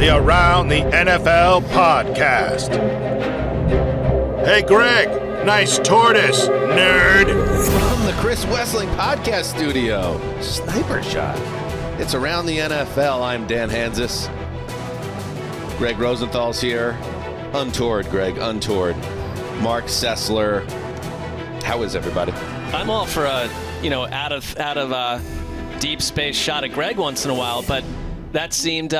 the Around the NFL podcast. Hey, Gregg, nice tortoise, nerd. From the Chris Wessling podcast studio, Sniper Shot. It's Around the NFL. I'm Dan Hanzus. Gregg Rosenthal's here. Untoured, Gregg, untoured. Marc, Sessler. How is everybody? I'm all for a, out of deep space shot at Gregg once in a while, but that seemed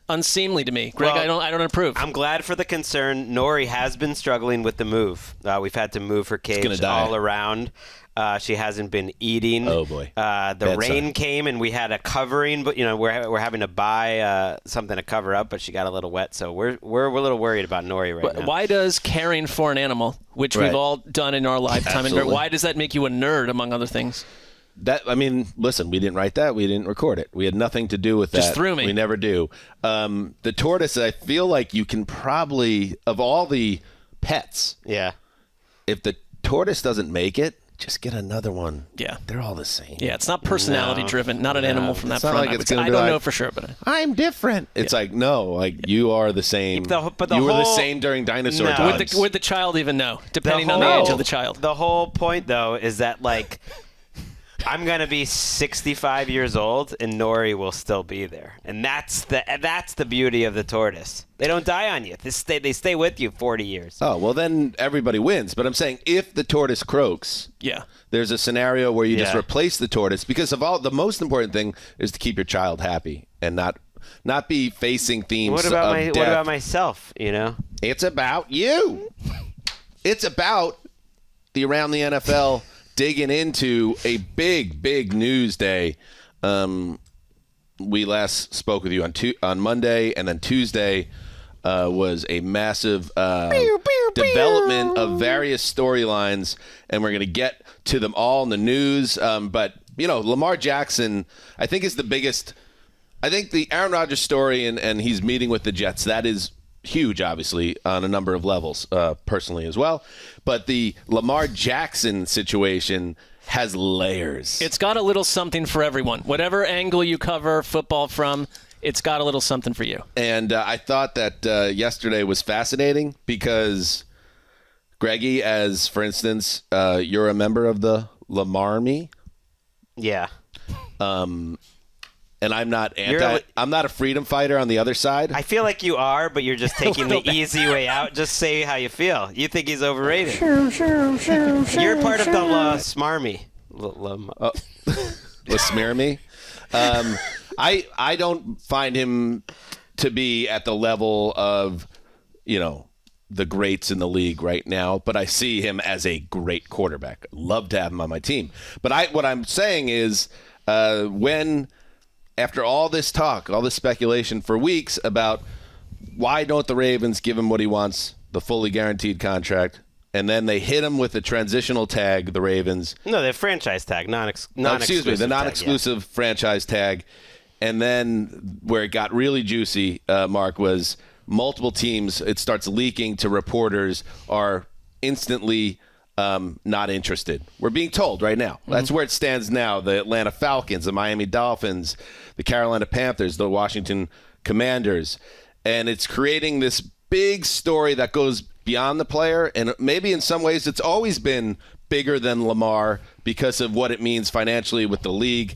unseemly to me. Gregg, well, I don't approve. I'm glad for the concern. Nori has been struggling with the move. We've had to move her cage all around. She hasn't been eating. Oh boy! The rain came and we had a covering, but we're having to buy something to cover up. But she got a little wet, so we're a little worried about Nori right now. Why does caring for an animal, which we've all done in our lifetime, and why does that make you a nerd among other things? Listen, we didn't write that. We didn't record it. We had nothing to do with that. Just threw me. We never do. The tortoise, I feel like you can probably, of all the pets, if the tortoise doesn't make it, just get another one. Yeah. They're all the same. Yeah, it's not personality driven, not an animal from that front. Like I don't know for sure, but I'm different. It's you are the same. You were the same during dinosaur times. Would the child even know, depending on the age of the child? The whole point, though, is that, I'm going to be 65 years old, and Nori will still be there. And that's the beauty of the tortoise. They don't die on you. They stay with you 40 years. Oh, well, then everybody wins. But I'm saying if the tortoise croaks, there's a scenario where you just replace the tortoise. Because the most important thing is to keep your child happy and not be facing themes of death. What about myself, It's about you. It's about the Around the NFL digging into a big news day. We last spoke with you on Monday, and then Tuesday was a massive development of various storylines, and we're going to get to them all in the news. But, Lamar Jackson, I think, is the biggest. I think the Aaron Rodgers story, and he's meeting with the Jets, that is huge, obviously, on a number of levels, personally as well. But the Lamar Jackson situation has layers. It's got a little something for everyone. Whatever angle you cover football from, it's got a little something for you. And I thought that yesterday was fascinating because, Greggy, as, for instance, you're a member of the Lamar Army. Yeah. And I'm not I'm not a freedom fighter on the other side. I feel like you are, but you're just taking the easy way out. Just say how you feel. You think he's overrated. You're part of the Smarmy. Smear me. I don't find him to be at the level of, the greats in the league right now, but I see him as a great quarterback. Love to have him on my team. But what I'm saying is after all this talk, all this speculation for weeks about why don't the Ravens give him what he wants, the fully guaranteed contract, and then they hit him with a transitional tag, the Ravens. No, the franchise tag, the non-exclusive franchise tag. And then where it got really juicy, Marc, was multiple teams, it starts leaking to reporters, are instantly not interested. We're being told right now. That's where it stands now. The Atlanta Falcons, the Miami Dolphins, the Carolina Panthers, the Washington Commanders. And it's creating this big story that goes beyond the player. And maybe in some ways it's always been bigger than Lamar because of what it means financially with the league.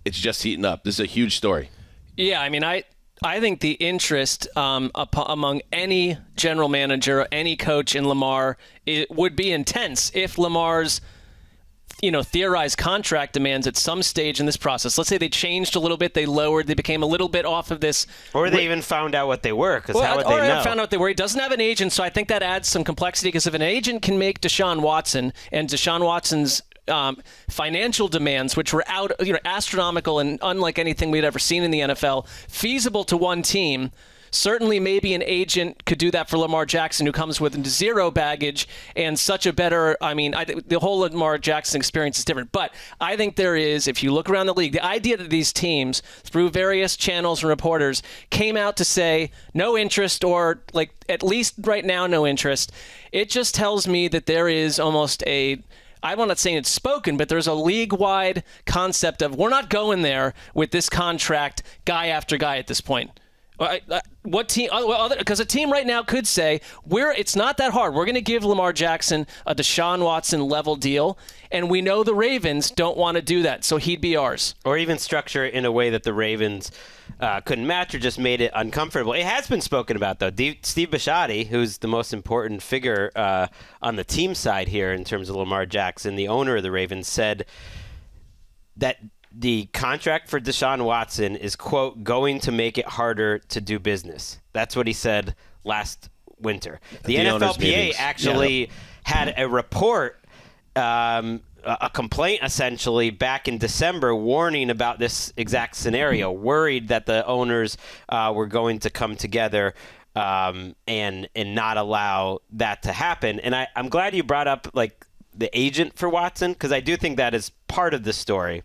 It's just heating up. This is a huge story. Yeah, I think the interest among any general manager, any coach in Lamar, it would be intense if Lamar's, theorized contract demands at some stage in this process. Let's say they changed a little bit, they became a little bit off of this. Or they even found out what they were, because how would they know? Or found out what they were. He doesn't have an agent, so I think that adds some complexity, because if an agent can make Deshaun Watson, and Deshaun Watson's financial demands, which were astronomical and unlike anything we'd ever seen in the NFL, feasible to one team, certainly maybe an agent could do that for Lamar Jackson, who comes with zero baggage and such a better, the whole Lamar Jackson experience is different. But I think there is, if you look around the league, the idea that these teams, through various channels and reporters, came out to say no interest, or at least right now no interest, it just tells me that there is almost I'm not saying it's spoken, but there's a league-wide concept of we're not going there with this contract guy after guy at this point. what team? Because a team right now could say it's not that hard. We're going to give Lamar Jackson a Deshaun Watson level deal, and we know the Ravens don't want to do that, so he'd be ours. Or even structure it in a way that the Ravens couldn't match or just made it uncomfortable. It has been spoken about, though. Steve Bisciotti, who's the most important figure on the team side here in terms of Lamar Jackson, the owner of the Ravens, said that the contract for Deshaun Watson is, quote, going to make it harder to do business. That's what he said last winter. The NFLPA actually had a report, a complaint essentially back in December warning about this exact scenario, worried that the owners were going to come together and not allow that to happen. And I'm glad you brought up like the agent for Watson, because I do think that is part of the story.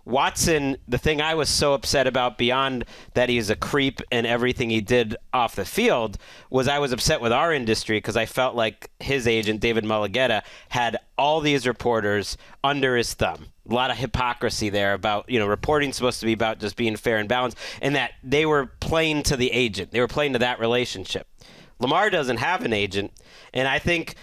Watson, the thing I was so upset about beyond that he's a creep and everything he did off the field was I was upset with our industry because I felt like his agent, David Mulligetta, had all these reporters under his thumb. A lot of hypocrisy there about, reporting's supposed to be about just being fair and balanced, and that they were playing to the agent. They were playing to that relationship. Lamar doesn't have an agent, and I think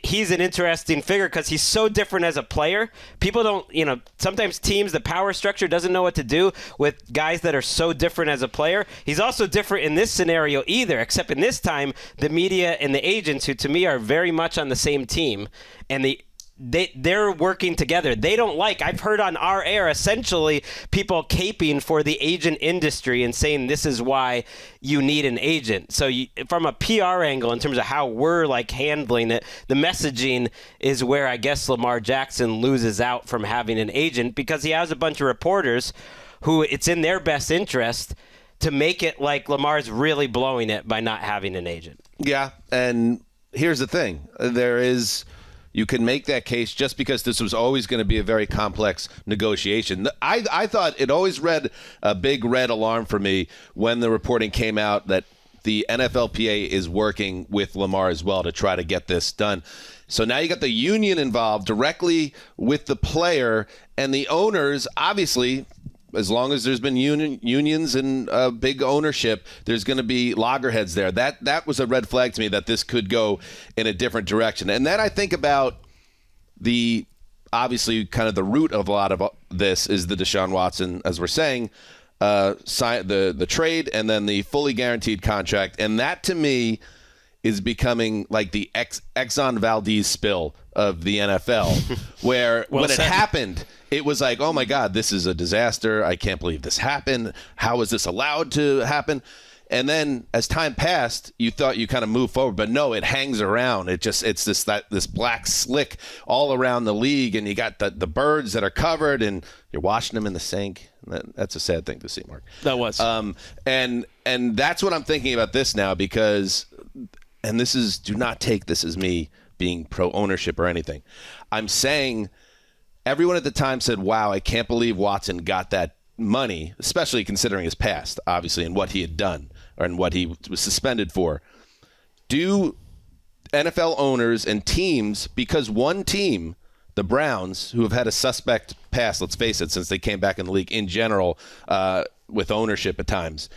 he's an interesting figure because he's so different as a player. People don't, sometimes teams, the power structure doesn't know what to do with guys that are so different as a player. He's also different in this scenario either, except in this time, the media and the agents, who to me are very much on the same team, and they're working together. They don't I've heard on our air essentially people caping for the agent industry and saying this is why you need an agent. So from a PR angle, in terms of how we're handling it, the messaging is where I guess Lamar Jackson loses out from having an agent, because he has a bunch of reporters who it's in their best interest to make it like Lamar's really blowing it by not having an agent. Yeah, and here's the thing. You can make that case just because this was always going to be a very complex negotiation. I thought it always read a big red alarm for me when the reporting came out that the NFLPA is working with Lamar as well to try to get this done. So now you got the union involved directly with the player, and the owners, obviously, as long as there's been unions and big ownership, there's going to be loggerheads there. That was a red flag to me that this could go in a different direction. And then I think about obviously kind of the root of a lot of this is the Deshaun Watson, as we're saying, the trade and then the fully guaranteed contract. And that to me is becoming like the Exxon Valdez spill of the NFL, where when it happened, it was like, oh my God, this is a disaster. I can't believe this happened. How is this allowed to happen? And then as time passed, you thought you kind of moved forward, but no, it hangs around. It's this black slick all around the league, and you got the birds that are covered, and you're washing them in the sink. That's a sad thing to see, Mark. That was. And that's what I'm thinking about this now, because, and do not take this as me being pro ownership or anything. I'm saying everyone at the time said, wow, I can't believe Watson got that money, especially considering his past, obviously, and what he had done and what he was suspended for. Do NFL owners and teams, because one team, the Browns, who have had a suspect past, let's face it, since they came back in the league in general with ownership at times,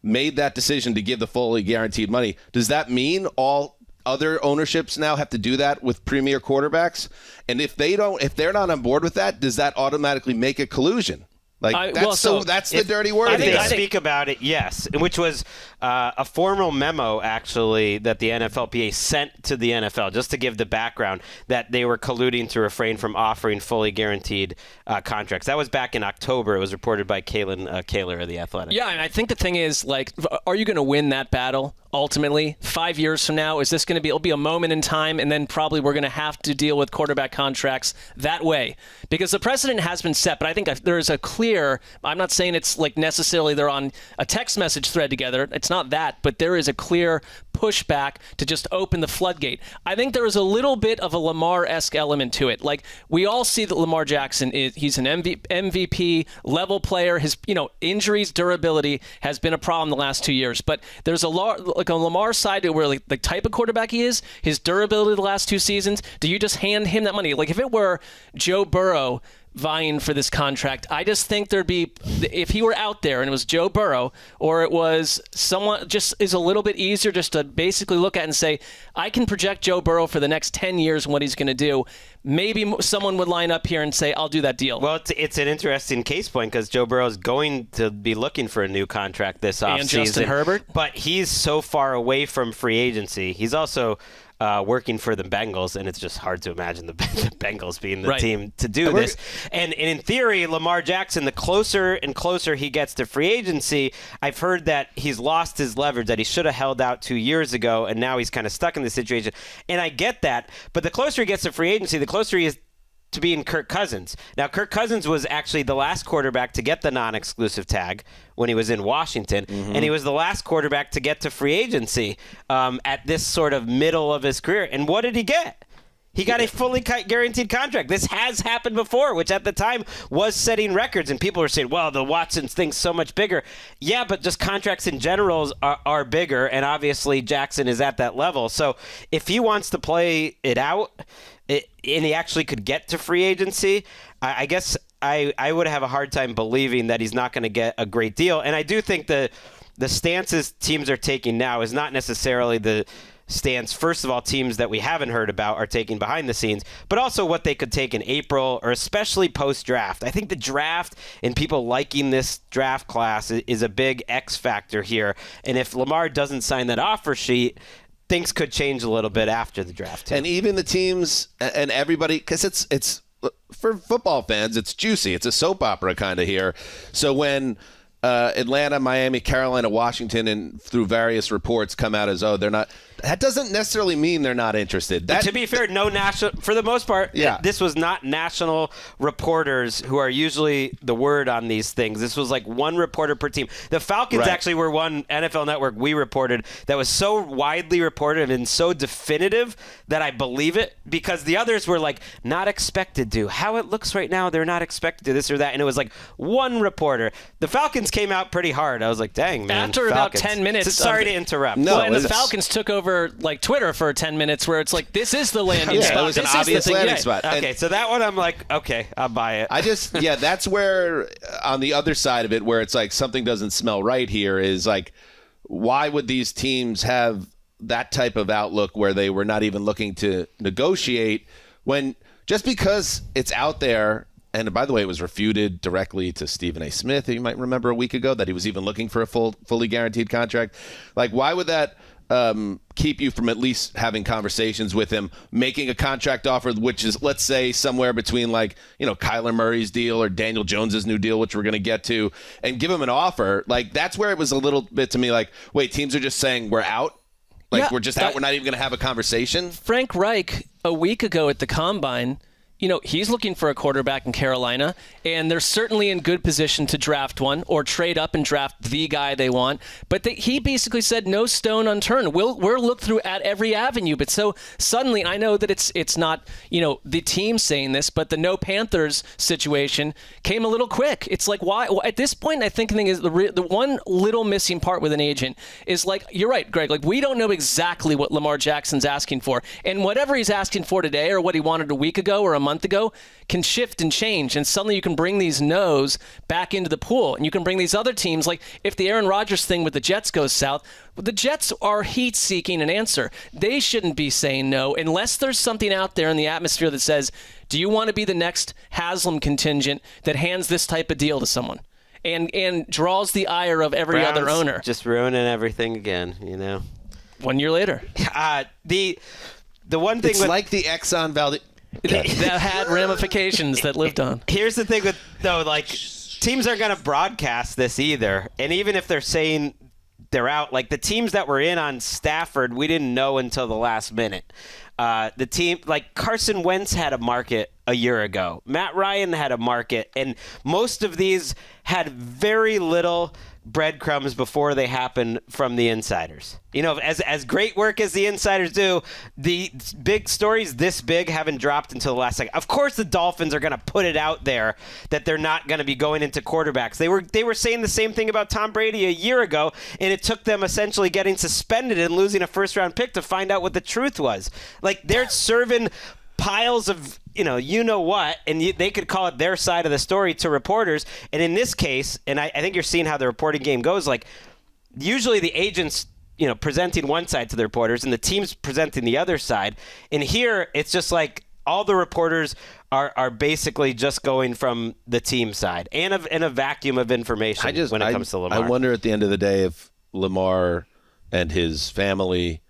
made that decision to give the fully guaranteed money, does that mean all other ownerships now have to do that with premier quarterbacks? And if they're not on board with that, does that automatically make a collusion? That's the dirty word. If they speak about it, yes, which was a formal memo, actually, that the NFLPA sent to the NFL, just to give the background, that they were colluding to refrain from offering fully guaranteed contracts. That was back in October. It was reported by Kalen Kaler of The Athletic. Yeah, and I think the thing is, are you going to win that battle? Ultimately, 5 years from now, is this going to be? It'll be a moment in time, and then probably we're going to have to deal with quarterback contracts that way, because the precedent has been set. But I think there is a clear. I'm not saying it's necessarily they're on a text message thread together. It's not that, but there is a clear pushback to just open the floodgate. I think there is a little bit of a Lamar-esque element to it. We all see that Lamar Jackson he's an MVP level player. His injuries, durability has been a problem the last 2 years, but there's on Lamar's side, where the type of quarterback he is, his durability the last 2 seasons, do you just hand him that money? If it were Joe Burrow vying for this contract. I just think there'd be, if he were out there and it was Joe Burrow or it was someone, just is a little bit easier just to basically look at and say, I can project Joe Burrow for the next 10 years and what he's going to do. Maybe someone would line up here and say, I'll do that deal. Well, it's an interesting case point because Joe Burrow is going to be looking for a new contract this offseason. And Justin Herbert. But he's so far away from free agency. He's also working for the Bengals, and it's just hard to imagine the Bengals being the team to do this. And in theory, Lamar Jackson, the closer and closer he gets to free agency, I've heard that he's lost his leverage, that he should have held out 2 years ago, and now he's kind of stuck in this situation. And I get that, but the closer he gets to free agency, the closer he is to being Kirk Cousins. Now, Kirk Cousins was actually the last quarterback to get the non-exclusive tag when he was in Washington, and he was the last quarterback to get to free agency at this sort of middle of his career. And what did he get? He got a fully guaranteed contract. This has happened before, which at the time was setting records, and people were saying, well, the Watson thing's so much bigger. Yeah, but just contracts in general are bigger, and obviously Jackson is at that level. So if he wants to play it out, and he actually could get to free agency, I guess I would have a hard time believing that he's not going to get a great deal. And I do think the stances teams are taking now is not necessarily the stance, first of all, teams that we haven't heard about are taking behind the scenes, but also what they could take in April or especially post-draft. I think the draft and people liking this draft class is a big X factor here. And if Lamar doesn't sign that offer sheet, things could change a little bit after the draft too. And even the teams and everybody, because it's for football fans, it's juicy. It's a soap opera kind of here. So when Atlanta, Miami, Carolina, Washington, and through various reports come out as, they're not. That doesn't necessarily mean they're not interested. To be fair, no national, for the most part, this was not national reporters who are usually the word on these things. This was like one reporter per team. The Falcons actually were one NFL Network we reported that was so widely reported and so definitive that I believe it, because the others were like not expected to. How it looks right now, they're not expected to this or that. And it was like one reporter. The Falcons came out pretty hard. I was like, dang, man. After Falcons. about 10 minutes. Sorry to interrupt. No, and the Falcons took over like Twitter for 10 minutes where it's like, this is the landing spot. It was an this obvious is the landing thing. spot. Okay, so that one I'm like, okay, I'll buy it. That's where on the other side of it, where it's like something doesn't smell right here, is like, why would these teams have that type of outlook where they were not even looking to negotiate when just because it's out there? And by the way, it was refuted directly to Stephen A. Smith, you might remember a week ago, that he was even looking for a fully guaranteed contract. Like, why would that keep you from at least having conversations with him, making a contract offer, which is, let's say, somewhere between like, Kyler Murray's deal or Daniel Jones's new deal, which we're going to get to, and give him an offer? Like, that's where it was a little bit to me like, wait, teams are just saying we're out? Like, we're just out? We're not even going to have a conversation? Frank Reich, a week ago at the Combine, he's looking for a quarterback in Carolina, and they're certainly in good position to draft one or trade up and draft the guy they want. But he basically said no stone unturned. We'll look through at every avenue. But so suddenly, I know that it's not the team saying this, but the no Panthers situation came a little quick. It's like, why? Well, at this point, I think the thing is the one little missing part with an agent is, like, you're right, Greg. Like, we don't know exactly what Lamar Jackson's asking for, and whatever he's asking for today or what he wanted a week ago or a month ago can shift and change, and suddenly you can bring these no's back into the pool, and you can bring these other teams, like if the Aaron Rodgers thing with the Jets goes south, the Jets are heat-seeking an answer. They shouldn't be saying no unless there's something out there in the atmosphere that says, do you want to be the next Haslam contingent that hands this type of deal to someone and draws the ire of every other owner? Just ruining everything again, 1 year later. The one thing it's like the Exxon Valdez that had ramifications that lived on. Here's the thing teams aren't going to broadcast this either. And even if they're saying they're out, like the teams that were in on Stafford, we didn't know until the last minute. The team, like Carson Wentz had a market a year ago. Matt Ryan had a market. And most of these had very little breadcrumbs before they happen from the insiders. As great work as the insiders do, the big stories this big haven't dropped until the last second. Of course, the Dolphins are going to put it out there that they're not going to be going into quarterbacks. They were saying the same thing about Tom Brady a year ago, and it took them essentially getting suspended and losing a first-round pick to find out what the truth was. Like, they're serving piles of you know what, and they could call it their side of the story to reporters. And in this case, and I think you're seeing how the reporting game goes. Like usually the agents presenting one side to the reporters and the teams presenting the other side. And here it's just like all the reporters are basically just going from the team side and in a vacuum of information when it comes to Lamar. I wonder at the end of the day if Lamar and his family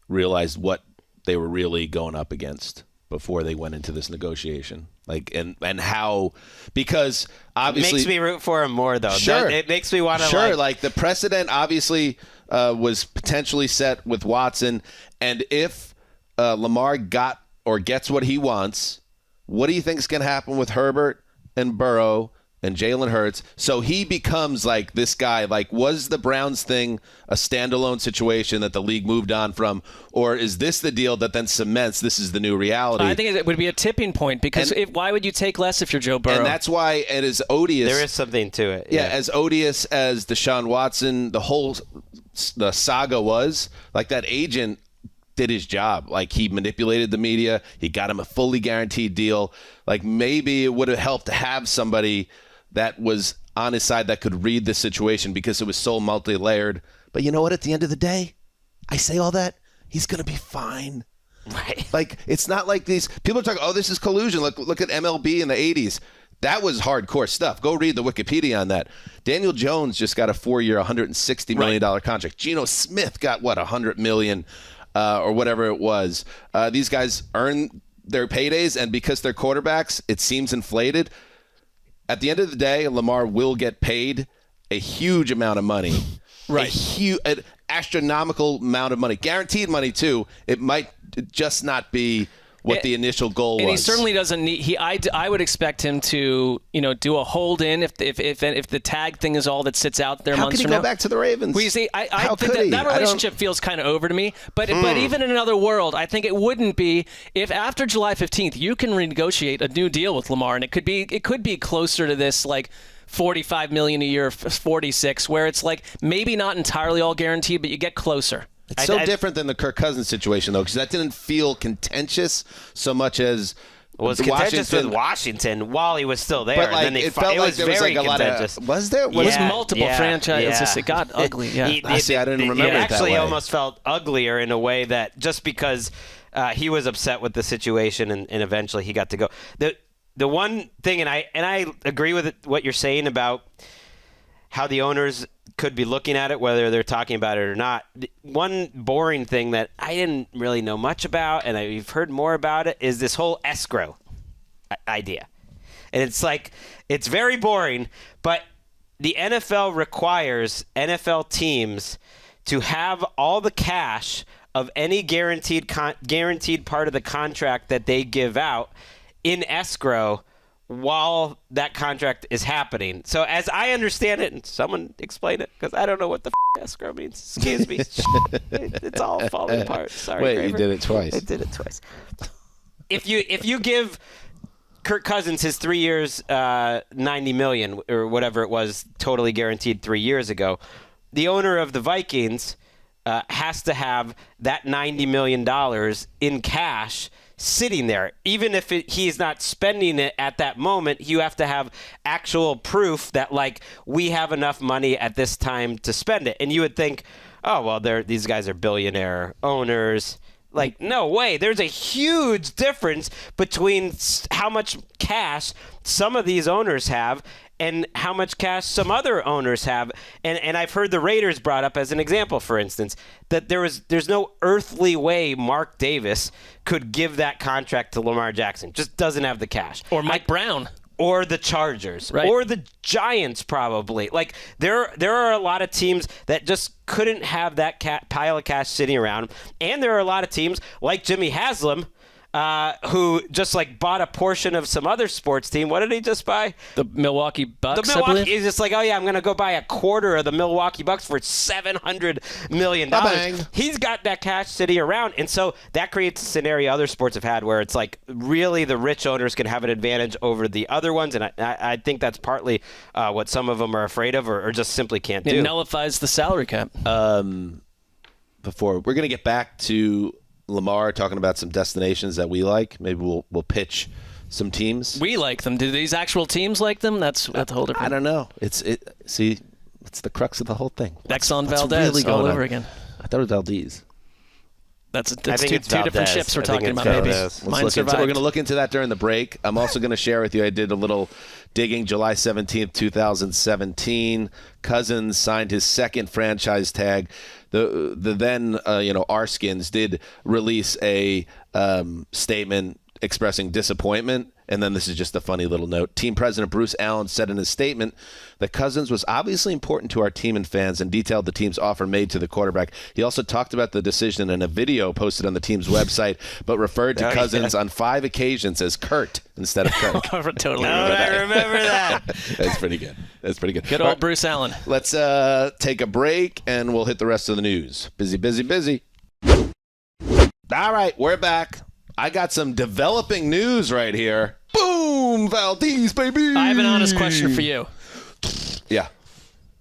realized what they were really going up against before they went into this negotiation. Like, and how, because obviously... Makes me root for him more, though. Sure. It makes me want to, Sure, like the precedent obviously was potentially set with Watson, and if Lamar got or gets what he wants, what do you think is going to happen with Herbert and Burrow and Jalen Hurts? So he becomes like this guy. Like, was the Browns thing a standalone situation that the league moved on from, or is this the deal that then cements this is the new reality? I think it would be a tipping point because why would you take less if you're Joe Burrow? And that's why it is odious. There is something to it. Yeah, as odious as Deshaun Watson, the saga was, like that agent did his job. Like he manipulated the media. He got him a fully guaranteed deal. Like maybe it would have helped to have somebody that was on his side that could read the situation because it was so multi-layered. But you know what? At the end of the day, I say all that, he's going to be fine. Right. Like, it's not like these people are talking, oh, this is collusion. Look at MLB in the 80s. That was hardcore stuff. Go read the Wikipedia on that. Daniel Jones just got a 4-year, $160 million contract. Geno Smith got, $100 million or whatever it was. These guys earn their paydays, and because they're quarterbacks, it seems inflated. At the end of the day, Lamar will get paid a huge amount of money. Right. An astronomical amount of money. Guaranteed money, too. It might just not be what the initial goal was. And he certainly doesn't need. I would expect him to, do a hold in if the tag thing is all that sits out there. How could he go back to the Ravens? Well, you see, I think that relationship feels kind of over to me. But even in another world, I think it wouldn't be if after July 15th you can renegotiate a new deal with Lamar, and it could be closer to this like $45 million a year, 46, where it's like maybe not entirely all guaranteed, but you get closer. It's so different than the Kirk Cousins situation, though, because that didn't feel contentious so much as was contentious with Washington while he was still there. But like, and then it felt like there was like a lot of. Was there? It was multiple franchises. It got ugly. Yeah. I didn't remember it that way. It actually almost felt uglier in a way that just because he was upset with the situation and eventually he got to go. The one thing, and I agree with what you're saying about how the owners could be looking at it, whether they're talking about it or not. One boring thing that I didn't really know much about, and I've heard more about it, is this whole escrow idea. And it's like, it's very boring, but the NFL requires NFL teams to have all the cash of any guaranteed part of the contract that they give out in escrow while that contract is happening. So as I understand it, and someone explain it, because I don't know what the escrow means. Excuse me. It's all falling apart. Sorry, Wait, Graver. you did it twice. I did it twice. If you give Kirk Cousins his 3 years, $90 million or whatever it was, totally guaranteed 3 years ago, the owner of the Vikings has to have that $90 million in cash sitting there. Even if he's not spending it at that moment, you have to have actual proof that, like, we have enough money at this time to spend it. And you would think, oh, well, these guys are billionaire owners. Like, no way. There's a huge difference between how much cash some of these owners have and how much cash some other owners have. And I've heard the Raiders brought up as an example, for instance, that there's no earthly way Mark Davis could give that contract to Lamar Jackson. Just doesn't have the cash. Or Mike Brown. Or the Chargers. Right. Or the Giants, probably. Like, there are a lot of teams that just couldn't have that pile of cash sitting around. And there are a lot of teams, like Jimmy Haslam, who just like bought a portion of some other sports team. What did he just buy? The Milwaukee Bucks. He's just like, oh yeah, I'm going to go buy a quarter of the Milwaukee Bucks for $700 million. He's got that cash sitting around. And so that creates a scenario other sports have had where it's like really the rich owners can have an advantage over the other ones. And I think that's partly what some of them are afraid of or just simply can't do. It nullifies the salary cap. Before we're going to get back to Lamar, talking about some destinations that we like. Maybe we'll pitch some teams. We like them. Do these actual teams like them? That's the whole different. I don't know. It's the crux of the whole thing. Exxon Valdez really all going over on? again. I thought it was Valdez. That's I think two it's different Valdez. ships we're I think talking it's about. Maybe Valdez. mine We're survived. going to look into that during the break. I'm also going to share with you, I did a little digging. July 17th, 2017, Cousins signed his second franchise tag. The then Arskins did release a statement expressing disappointment. And then this is just a funny little note. Team president Bruce Allen said in his statement that Cousins was obviously important to our team and fans and detailed the team's offer made to the quarterback. He also talked about the decision in a video posted on the team's website, but referred to Cousins on 5 occasions as Kurt instead of Kirk. Totally. I remember that. That's pretty good. Good old Bruce Allen. Let's take a break, and we'll hit the rest of the news. Busy. All right, we're back. I got some developing news right here. Boom, Valdez, baby. I have an honest question for you, Yeah.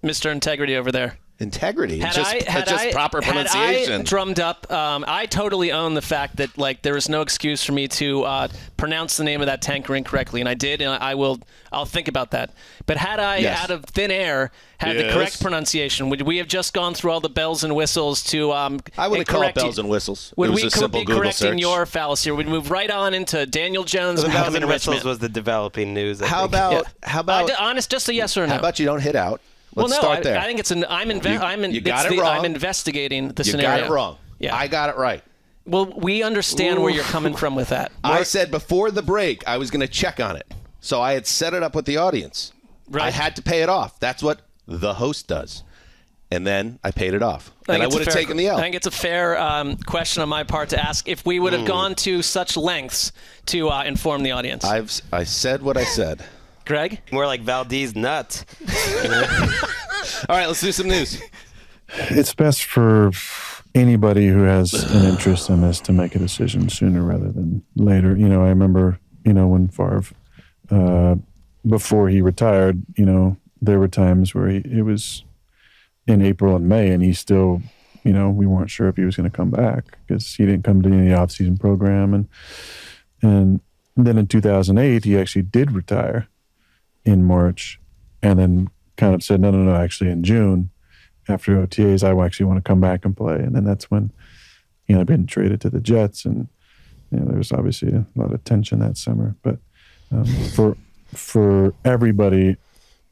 Mr. Integrity over there. Integrity. Had Just proper pronunciation. Had I drummed up, I totally own the fact that there was no excuse for me to pronounce the name of that tanker incorrectly, and I did, and I'll think about that. But had I, out of thin air, had the correct pronunciation, would we have just gone through all the bells and whistles to? I wouldn't call it bells and whistles. Would it was we a simple be Google correcting search. your fallacy, or would we move right on into Daniel Jones? The bells and Richmond? whistles was the developing news. How about honest, just a yes or no? How about you don't hit out? Let's start there. I think it's I'm investigating the you scenario. got it wrong. Yeah. I got it right. Well, we understand where you're coming from with that. I said before the break I was going to check on it. So I had set it up with the audience. Right. I had to pay it off. That's what the host does. And then I paid it off. And I would have taken the L. I think it's a fair question on my part to ask if we would have gone to such lengths to inform the audience. I said what I said. Gregg? More like Valdez nuts. All right, let's do some news. It's best for anybody who has an interest in this to make a decision sooner rather than later. I remember, when Favre, before he retired, there were times where it was in April and May, and he still, we weren't sure if he was going to come back because he didn't come to any off-season program. And then in 2008, he actually did retire in March, and then kind of said, no, actually in June, after OTAs, I actually want to come back and play. And then that's when, I've been traded to the Jets, and there was obviously a lot of tension that summer. But for everybody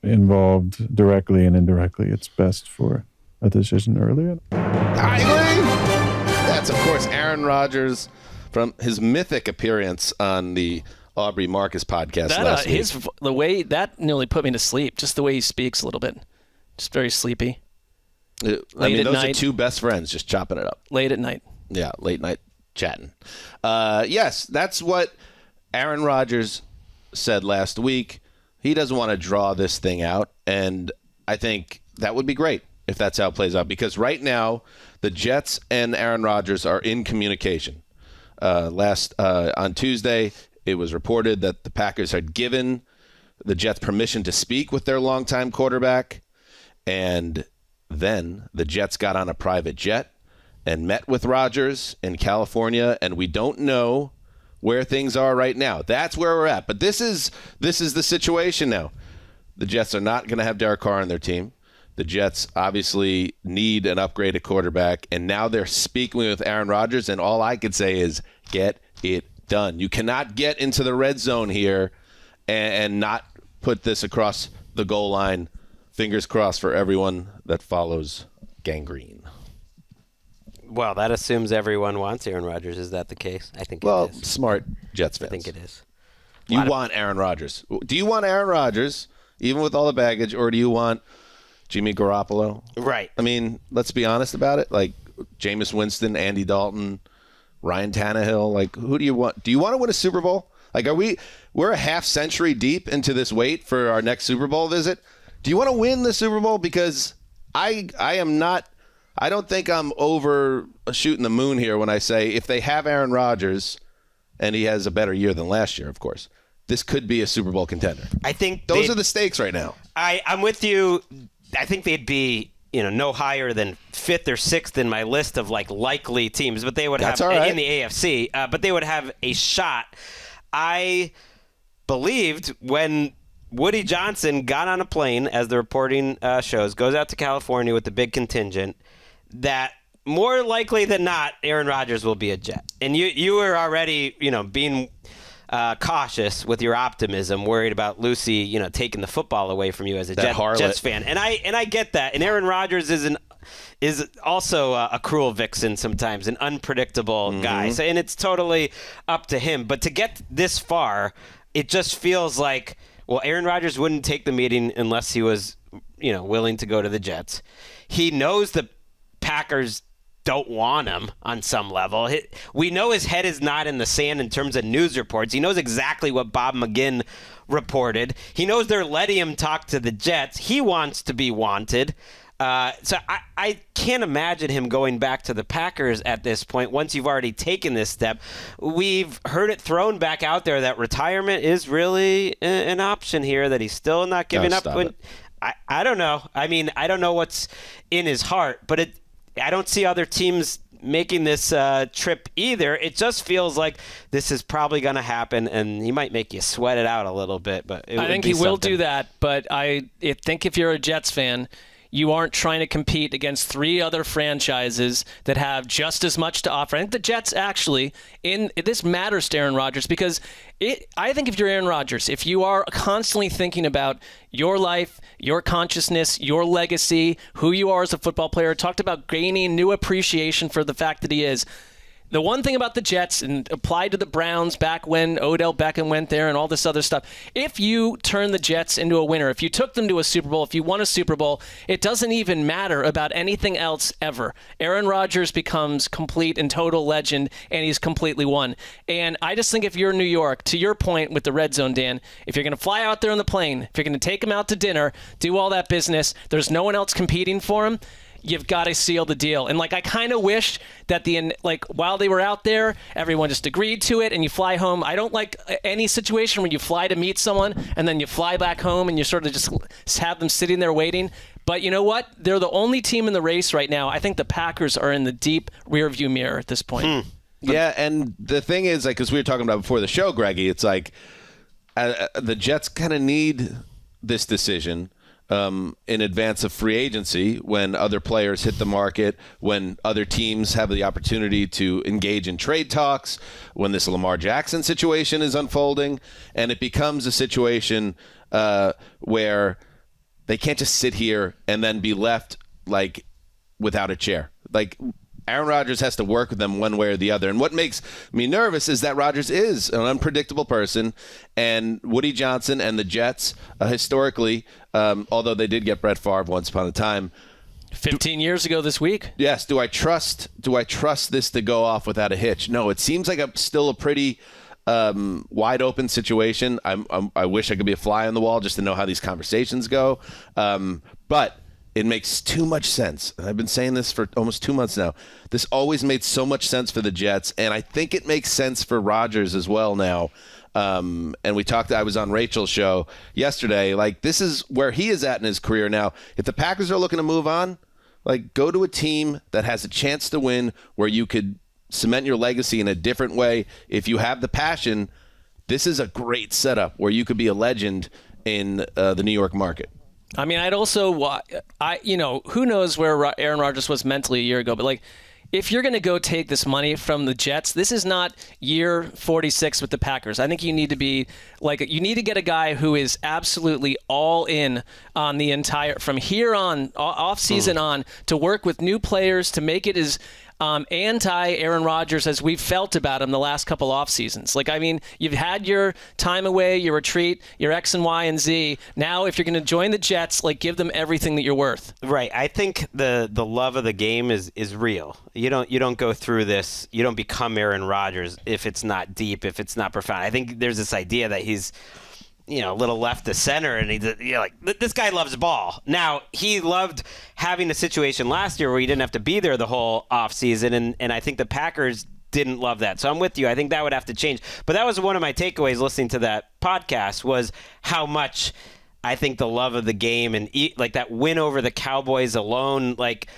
involved directly and indirectly, it's best for a decision earlier. That's, of course, Aaron Rodgers from his mythic appearance on the Aubrey Marcus podcast last week. The way that nearly put me to sleep, just the way he speaks a little bit. Just very sleepy. Those are two best friends just chopping it up. Late at night. Yeah, late night chatting. Yes, that's what Aaron Rodgers said last week. He doesn't want to draw this thing out, and I think that would be great if that's how it plays out, because right now the Jets and Aaron Rodgers are in communication. On Tuesday, it was reported that the Packers had given the Jets permission to speak with their longtime quarterback, and then the Jets got on a private jet and met with Rodgers in California, and we don't know where things are right now. That's where we're at. But this is the situation now. The Jets are not going to have Derek Carr on their team. The Jets obviously need an upgraded quarterback, and now they're speaking with Aaron Rodgers, and all I could say is get it done. You cannot get into the red zone here and not put this across the goal line. Fingers crossed for everyone that follows Gangrene. Well, that assumes everyone wants Aaron Rodgers. Is that the case? I think Well, it is. smart Jets fans. I think it is. You want Aaron Rodgers. Do you want Aaron Rodgers, even with all the baggage, or do you want Jimmy Garoppolo? Right. I mean, let's be honest about it. Like Jameis Winston, Andy Dalton, Ryan Tannehill. Like, who do you want? Do you want to win a Super Bowl? Like, we're a half century deep into this wait for our next Super Bowl visit. Do you want to win the Super Bowl? Because I am not. I don't think I'm overshooting the moon here when I say if they have Aaron Rodgers, and he has a better year than last year, of course, this could be a Super Bowl contender. I think those are the stakes right now. I'm with you. I think they'd be no higher than 5th or 6th in my list of like likely teams, but they would have right. in the AFC, but they would have a shot. I believed when Woody Johnson got on a plane, as the reporting shows, goes out to California with the big contingent, that more likely than not, Aaron Rodgers will be a Jet. And you were already, being cautious with your optimism, worried about Lucy, taking the football away from you as a Jets fan. And I get that. And Aaron Rodgers is also a cruel vixen sometimes, an unpredictable guy. So, and it's totally up to him. But to get this far, it just feels like, well, Aaron Rodgers wouldn't take the meeting unless he was, willing to go to the Jets. He knows the Packers don't want him on some level. We know his head is not in the sand in terms of news reports. He knows exactly what Bob McGinn reported. He knows they're letting him talk to the Jets. He wants to be wanted. So I can't imagine him going back to the Packers at this point once you've already taken this step. We've heard it thrown back out there that retirement is really an option here, that he's still not giving up. I don't know. I mean, I don't know what's in his heart, but I don't see other teams making this trip either. It just feels like this is probably going to happen, and he might make you sweat it out a little bit. But I think he will do that. But I think if you're a Jets fan, you aren't trying to compete against 3 other franchises that have just as much to offer. I think the Jets actually, this matters to Aaron Rodgers, because I think if you're Aaron Rodgers, if you are constantly thinking about your life, your consciousness, your legacy, who you are as a football player, talked about gaining new appreciation for the fact that he is. The one thing about the Jets, and applied to the Browns back when Odell Beckham went there and all this other stuff, if you turn the Jets into a winner, if you took them to a Super Bowl, if you won a Super Bowl, it doesn't even matter about anything else ever. Aaron Rodgers becomes complete and total legend, and he's completely won. And I just think if you're in New York, to your point with the Red Zone, Dan, if you're going to fly out there on the plane, if you're going to take him out to dinner, do all that business, there's no one else competing for him, you've got to seal the deal. And I kind of wish that while they were out there, everyone just agreed to it and you fly home. I don't like any situation where you fly to meet someone and then you fly back home and you sort of just have them sitting there waiting. But you know what? They're the only team in the race right now. I think the Packers are in the deep rearview mirror at this point. Yeah, and the thing is, because we were talking about before the show, Greggy, it's like the Jets kind of need this decision in advance of free agency, when other players hit the market, when other teams have the opportunity to engage in trade talks, when this Lamar Jackson situation is unfolding, and it becomes a situation where they can't just sit here and then be left without a chair. Aaron Rodgers has to work with them one way or the other. And what makes me nervous is that Rodgers is an unpredictable person, and Woody Johnson and the Jets, historically, although they did get Brett Favre once upon a time, 15 years ago this week. Yes. Do I trust this to go off without a hitch? No, it seems like still a pretty wide open situation. I wish I could be a fly on the wall just to know how these conversations go. But it makes too much sense. I've been saying this for almost 2 months now. This always made so much sense for the Jets, and I think it makes sense for Rodgers as well now. And I was on Rachel's show yesterday. This is where he is at in his career now. If the Packers are looking to move on, go to a team that has a chance to win, where you could cement your legacy in a different way. If you have the passion, this is a great setup where you could be a legend in the New York market. I mean, I'd also, who knows where Aaron Rodgers was mentally a year ago, but if you're going to go take this money from the Jets, this is not year 46 with the Packers. I think you need to be you need to get a guy who is absolutely all in on the entire, from here on, off season on, to work with new players, to make it as anti-Aaron Rodgers as we've felt about him the last couple off seasons. You've had your time away, your retreat, your X and Y and Z. Now, if you're going to join the Jets, give them everything that you're worth. Right. I think the love of the game is real. You don't go through this. You don't become Aaron Rodgers if it's not deep, if it's not profound. I think there's this idea that he's a little left to center, and this guy loves ball. Now, he loved having a situation last year where he didn't have to be there the whole offseason, and I think the Packers didn't love that. So I'm with you. I think that would have to change. But that was one of my takeaways listening to that podcast, was how much I think the love of the game and like that win over the Cowboys alone, like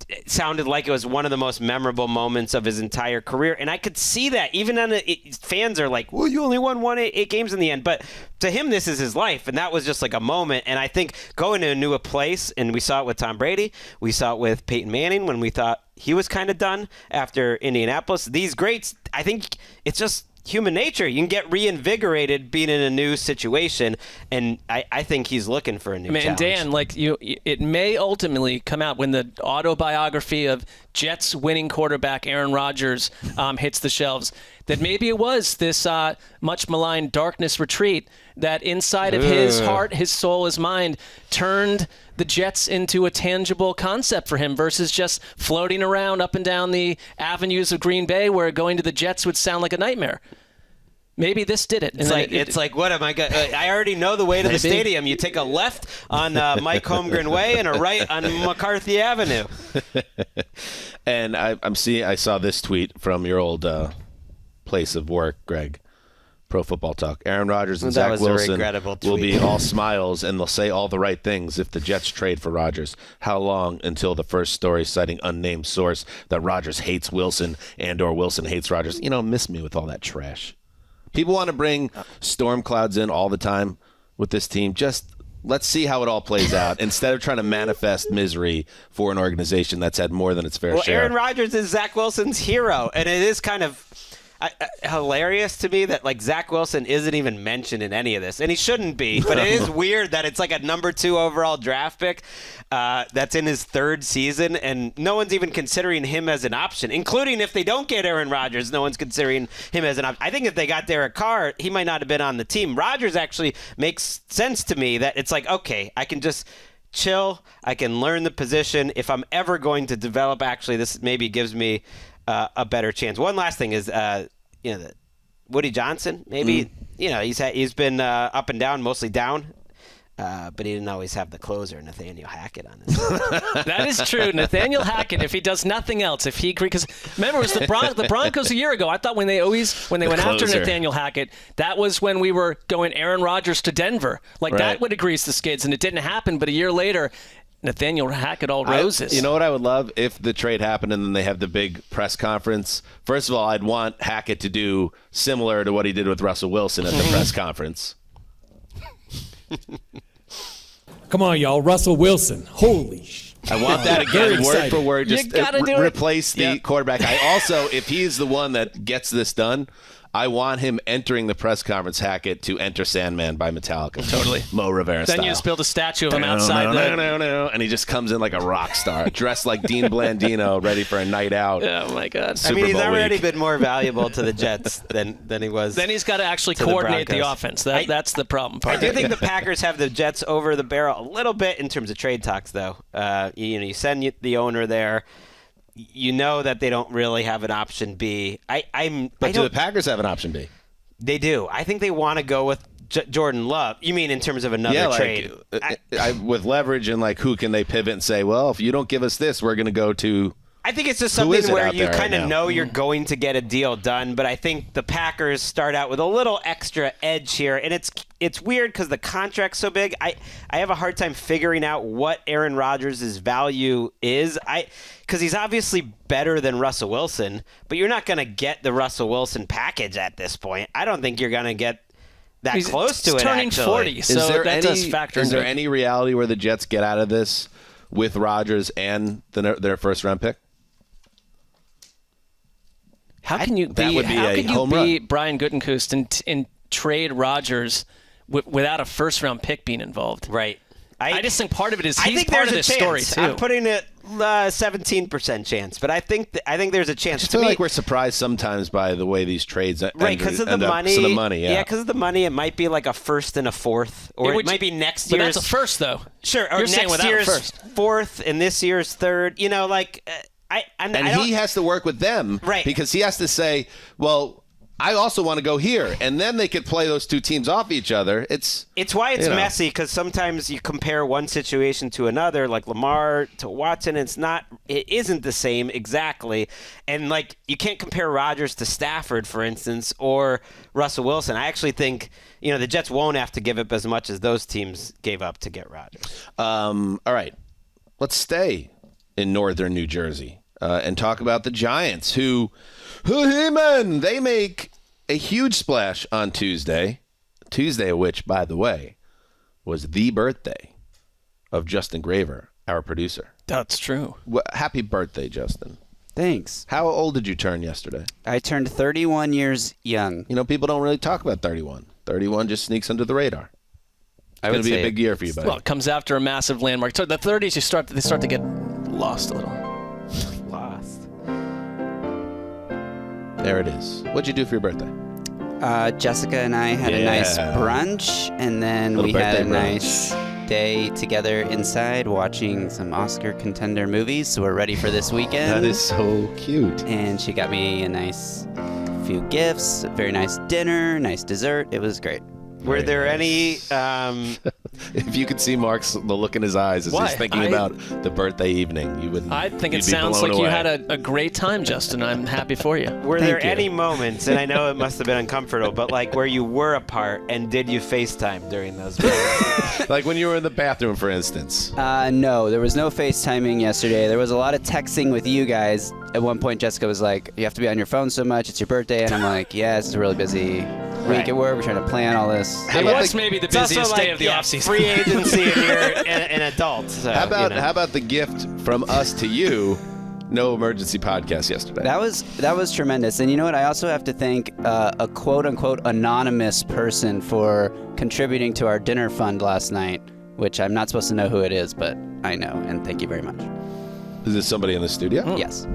it sounded like it was one of the most memorable moments of his entire career. And I could see that even on fans are like, well, you only won eight games in the end. But to him, this is his life. And that was just like a moment. And I think going to a new place, and we saw it with Tom Brady. We saw it with Peyton Manning when we thought he was kind of done after Indianapolis. These greats, I think it's just human nature. You can get reinvigorated being in a new situation, and I think he's looking for a new challenge. Dan, like it may ultimately come out when the autobiography of Jets winning quarterback Aaron Rodgers hits the shelves, that maybe it was this much maligned darkness retreat that inside of his heart, his soul, his mind turned the Jets into a tangible concept for him versus just floating around up and down the avenues of Green Bay where going to the Jets would sound like a nightmare. Maybe this did it. It's like, what am I going to... I already know the way to the stadium. You take a left on Mike Holmgren Way and a right on McCarthy Avenue. And I saw this tweet from your old place of work, Gregg. Pro Football Talk. Aaron Rodgers and Zach Wilson will be all smiles, and they'll say all the right things if the Jets trade for Rodgers. How long until the first story citing unnamed source that Rodgers hates Wilson and/or Wilson hates Rodgers? Miss me with all that trash. People want to bring storm clouds in all the time with this team. Just let's see how it all plays out instead of trying to manifest misery for an organization that's had more than its fair share. Aaron Rodgers is Zach Wilson's hero, and it is kind of hilarious to me that like Zach Wilson isn't even mentioned in any of this, and he shouldn't be. But it is weird that it's like a number 2 overall draft pick that's in his 3rd season, and no one's even considering him as an option. Including if they don't get Aaron Rodgers, no one's considering him as an option. I think if they got Derek Carr, he might not have been on the team. Rodgers actually makes sense to me that it's like, okay, I can just chill. I can learn the position. If I'm ever going to develop, actually, this maybe gives me a better chance. One last thing is, Woody Johnson, maybe, he's been up and down, mostly down, but he didn't always have the closer, Nathaniel Hackett, on his side. That is true. Nathaniel Hackett, if he does nothing else, because remember, it was the Broncos a year ago. I thought when they went after Nathaniel Hackett, that was when we were going Aaron Rodgers to Denver. Like, that would have greased the skids, and it didn't happen, but a year later, Nathaniel Hackett all roses. You know what I would love? If the trade happened and then they have the big press conference. First of all, I'd want Hackett to do similar to what he did with Russell Wilson at the press conference. Come on, y'all. Russell Wilson. Holy sh! I want that again, word for word. Just replace the quarterback. I also, if he's the one that gets this done, I want him entering the press conference, Hackett, to Enter Sandman by Metallica. Totally. Mo Rivera style. Then you just build a statue of him outside. And he just comes in like a rock star, dressed like Dean Blandino, ready for a night out. Oh, my God. He's already been more valuable to the Jets than he was. Then he's got to actually coordinate the offense. That's the problem part. I do think the Packers have the Jets over the barrel a little bit in terms of trade talks, though. You send the owner there. You know that they don't really have an option B. But do the Packers have an option B? They do. I think they want to go with Jordan Love. You mean in terms of another trade? With leverage and like who can they pivot and say, well, if you don't give us this, we're going to go to... I think it's just something where you kind of know you're going to get a deal done, but I think the Packers start out with a little extra edge here, and it's weird because the contract's so big. I have a hard time figuring out what Aaron Rodgers' value is. Because he's obviously better than Russell Wilson, but you're not going to get the Russell Wilson package at this point. I don't think you're going to get that close to it, turning actually. 40, so that does factor into it. Is there any reality where the Jets get out of this with Rodgers and their first-round pick? How can you be Brian Gutekunst and trade Rodgers without a first-round pick being involved? Right. I just think part of it is he's part of this story too. I'm putting it 17% chance, but I think there's a chance. I feel like we're surprised sometimes by the way these trades right because of the money. Yeah, because of the money, it might be like a first and a fourth, or it might be next year's. But that's a first, though. Sure, or You're next year's first. fourth and this year's third. And he has to work with them, right? Because he has to say, well, I also want to go here, and then they could play those two teams off each other. It's why it's messy, because sometimes you compare one situation to another, like Lamar to Watson. It isn't the same exactly, and like you can't compare Rodgers to Stafford, for instance, or Russell Wilson. I actually think the Jets won't have to give up as much as those teams gave up to get Rodgers. All right, let's stay in northern New Jersey and talk about the Giants, who they make a huge splash on Tuesday, which, by the way, was the birthday of Justin Graver, our producer. That's true. Well, happy birthday, Justin. Thanks. How old did you turn yesterday? I turned 31 years young. People don't really talk about 31. 31 just sneaks under the radar. It's going to be a big year for you, buddy. Well, it comes after a massive landmark. So the 30s, they start to get lost a little. Lost. There it is. What'd you do for your birthday? Jessica and I had a nice brunch, and then we had a nice day together inside watching some Oscar contender movies, so we're ready for this weekend. That is so cute. And she got me a nice few gifts, a very nice dinner, nice dessert. It was great. Were there any... If you could see the look in his eyes as he's thinking about the birthday evening, you wouldn't. I think it sounds like you had a great time, Justin. I'm happy for you. Were there any moments, and I know it must have been uncomfortable, but like where you were apart, and did you FaceTime during those moments? Like when you were in the bathroom, for instance? No, there was no FaceTiming yesterday. There was a lot of texting with you guys. At one point, Jessica was like, you have to be on your phone so much. It's your birthday. And I'm like, yeah, it's a really busy week at work. We're trying to plan all this. It was maybe the busiest day of the offseason. Free agency, and you're an adult. So, how about the gift from us to you? No emergency podcast yesterday. That was tremendous. And you know what? I also have to thank a quote-unquote anonymous person for contributing to our dinner fund last night, which I'm not supposed to know who it is, but I know. And thank you very much. Is this somebody in the studio? Yes.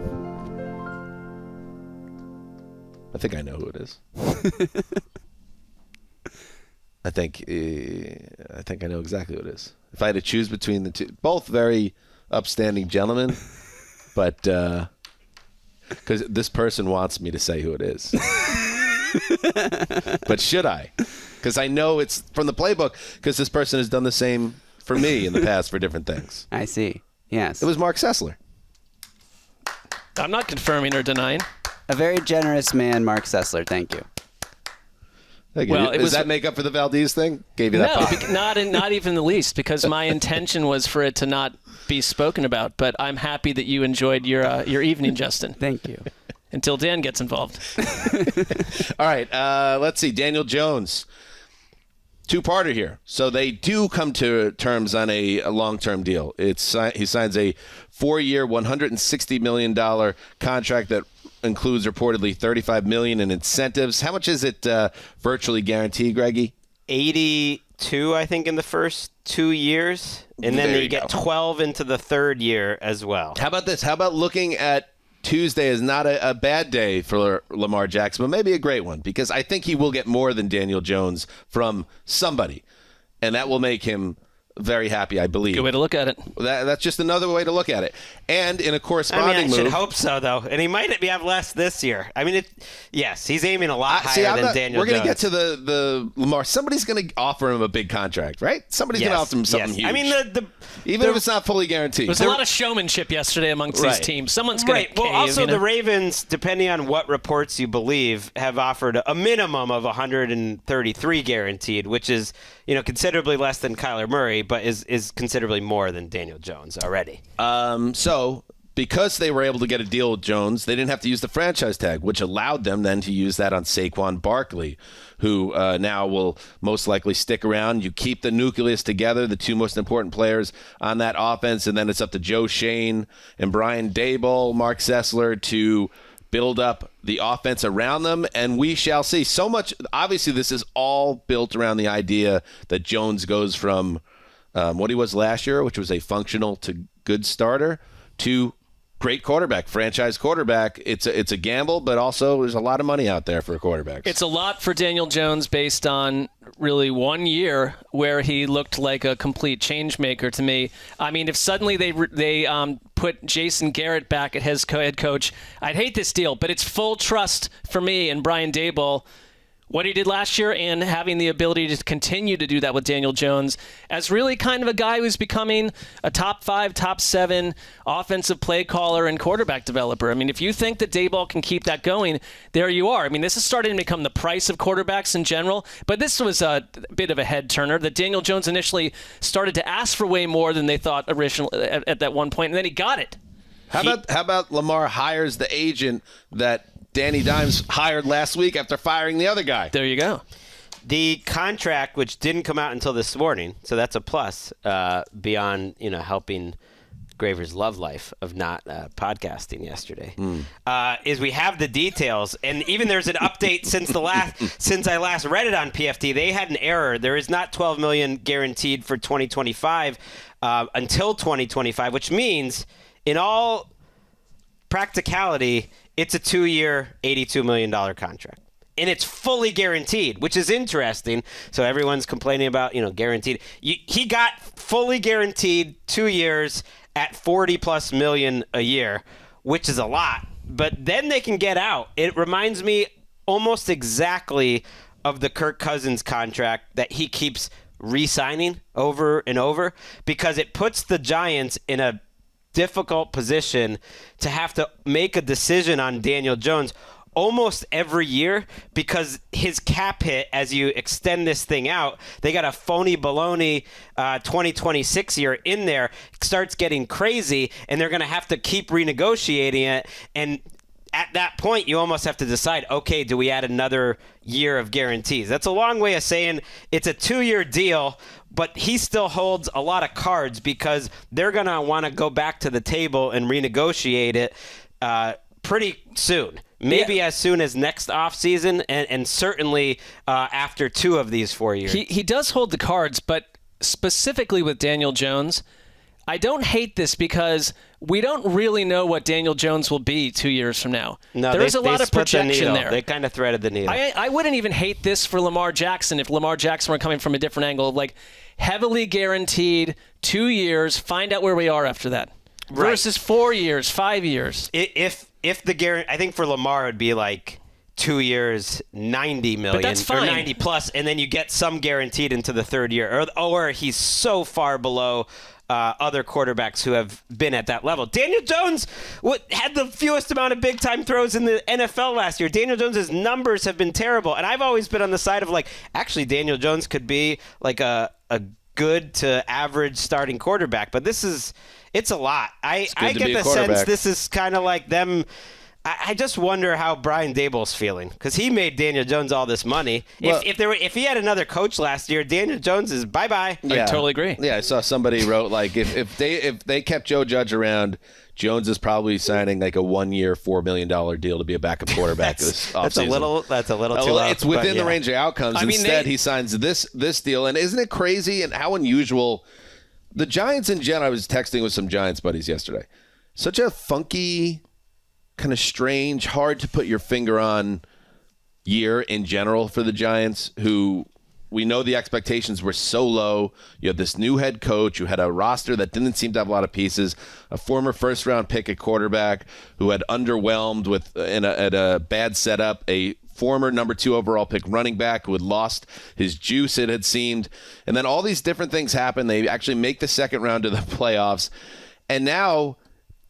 I think I know who it is. I think I know exactly who it is. If I had to choose between the two, both very upstanding gentlemen, but because this person wants me to say who it is. But should I? Because I know it's from the playbook, because this person has done the same for me in the past for different things. I see. Yes. It was Marc Sessler. I'm not confirming or denying. A very generous man, Marc Sessler. Thank you. Well, does that make up for the Valdez thing? Gave you that? No, not even the least, because my intention was for it to not be spoken about. But I'm happy that you enjoyed your evening, Justin. Thank you. Until Dan gets involved. All right, let's see. Daniel Jones. Two-parter here. So they do come to terms on a long-term deal. He signs a 4-year, $160 million contract that includes reportedly $35 million in incentives. How much is it virtually guaranteed, Greggy? 82, I think, in the first 2 years, and then you get 12 into the third year as well. How about this? How about looking at Tuesday is not a bad day for Lamar Jackson, but maybe a great one, because I think he will get more than Daniel Jones from somebody, and that will make him very happy, I believe. Good way to look at it. That's just another way to look at it. And in a corresponding move... I should hope so, though. And he might have less this year. I mean, yes, he's aiming a lot higher than Daniel Jones. We're going to get to the Lamar. Somebody's going to offer him a big contract, right? Somebody's going to offer him something huge. I mean, even if it's not fully guaranteed. There's a lot of showmanship yesterday amongst these teams. Someone's going to cave. Well, also the Ravens, depending on what reports you believe, have offered a minimum of 133 guaranteed, which is considerably less than Kyler Murray, but is considerably more than Daniel Jones already. So because they were able to get a deal with Jones, they didn't have to use the franchise tag, which allowed them then to use that on Saquon Barkley, who now will most likely stick around. You keep the nucleus together, the two most important players on that offense, and then it's up to Joe Shane and Brian Daboll, Marc Sessler to build up the offense around them, and we shall see. So much, obviously, this is all built around the idea that Jones goes from what he was last year, which was a functional to good starter, to great quarterback, franchise quarterback. It's a gamble, but also there's a lot of money out there for quarterbacks. It's a lot for Daniel Jones based on really 1 year where he looked like a complete change maker to me. I mean, if suddenly they put Jason Garrett back at his head coach, I'd hate this deal, but it's full trust for me and Brian Daboll, what he did last year, and having the ability to continue to do that with Daniel Jones as really kind of a guy who's becoming a top 5, top 7 offensive play caller and quarterback developer. I mean, if you think that Daboll can keep that going, there you are. I mean, this is starting to become the price of quarterbacks in general, but this was a bit of a head turner that Daniel Jones initially started to ask for way more than they thought originally at that one point, and then he got it. How about Lamar hires the agent that Danny Dimes hired last week after firing the other guy? There you go. The contract, which didn't come out until this morning, so that's a plus beyond helping Graver's love life of not podcasting yesterday, is we have the details, and even there's an update since I last read it on PFT. They had an error. There is not $12 million guaranteed for 2025 until 2025, which means in all practicality, it's a 2-year, $82 million contract. And it's fully guaranteed, which is interesting. So everyone's complaining about, guaranteed. He got fully guaranteed 2 years at $40+ million a year, which is a lot. But then they can get out. It reminds me almost exactly of the Kirk Cousins contract that he keeps re-signing over and over, because it puts the Giants in a difficult position to have to make a decision on Daniel Jones almost every year, because his cap hit, as you extend this thing out, they got a phony baloney 2026 year in there, starts getting crazy, and they're going to have to keep renegotiating it. And at that point, you almost have to decide, okay, do we add another year of guarantees? That's a long way of saying it's a 2-year deal, but he still holds a lot of cards, because they're going to want to go back to the table and renegotiate it pretty soon. Maybe as soon as next offseason, and certainly after 2 of these 4 years. He does hold the cards, but specifically with Daniel Jones, I don't hate this because we don't really know what Daniel Jones will be 2 years from now. No, there's a lot of projection there. They kind of threaded the needle. I wouldn't even hate this for Lamar Jackson if Lamar Jackson were coming from a different angle, like heavily guaranteed 2 years, find out where we are after that. Right. Versus 4 years, 5 years. If the guarantee, I think for Lamar it would be like 2 years, $90 million, but that's fine. Or 90 plus, and then you get some guaranteed into the 3rd year, or he's so far below other quarterbacks who have been at that level. Daniel Jones had the fewest amount of big-time throws in the NFL last year. Daniel Jones's numbers have been terrible, and I've always been on the side of actually Daniel Jones could be like a good to average starting quarterback, but it's a lot. I get the sense this is kind of like them. I just wonder how Brian Daboll's feeling, because he made Daniel Jones all this money. Well, if he had another coach last year, Daniel Jones is bye-bye. Yeah. I totally agree. Yeah, I saw somebody wrote if they kept Joe Judge around, Jones is probably signing like a 1-year, $4 million deal to be a backup quarterback this offseason. That's a little too low. It's within the range of outcomes. Instead, he signs this deal, and isn't it crazy and how unusual? The Giants in general, I was texting with some Giants buddies yesterday. Such a funky, kind of strange, hard to put your finger on year in general for the Giants, who we know the expectations were so low. You have this new head coach who had a roster that didn't seem to have a lot of pieces, a former first-round pick at quarterback who had underwhelmed at a bad setup, a former number 2 overall pick running back who had lost his juice, it had seemed. And then all these different things happen. They actually make the second round of the playoffs. And now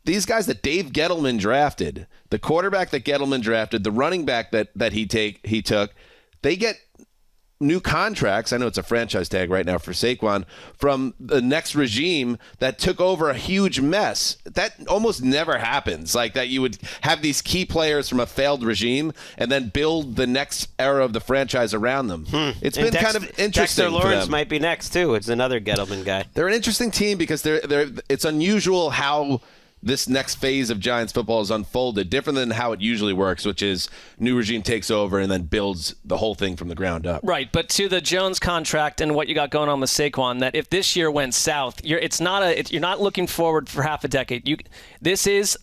these guys that Dave Gettleman drafted, the quarterback that Gettleman drafted, the running back that he took, they get new contracts. I know it's a franchise tag right now for Saquon from the next regime that took over a huge mess. That almost never happens. Like that you would have these key players from a failed regime and then build the next era of the franchise around them. It's been kind of interesting. Dexter Lawrence might be next too. It's another Gettleman guy. They're an interesting team because it's unusual how this next phase of Giants football is unfolded, different than how it usually works, which is new regime takes over and then builds the whole thing from the ground up. Right, but to the Jones contract and what you got going on with Saquon, that if this year went south, you're not looking forward for half a decade.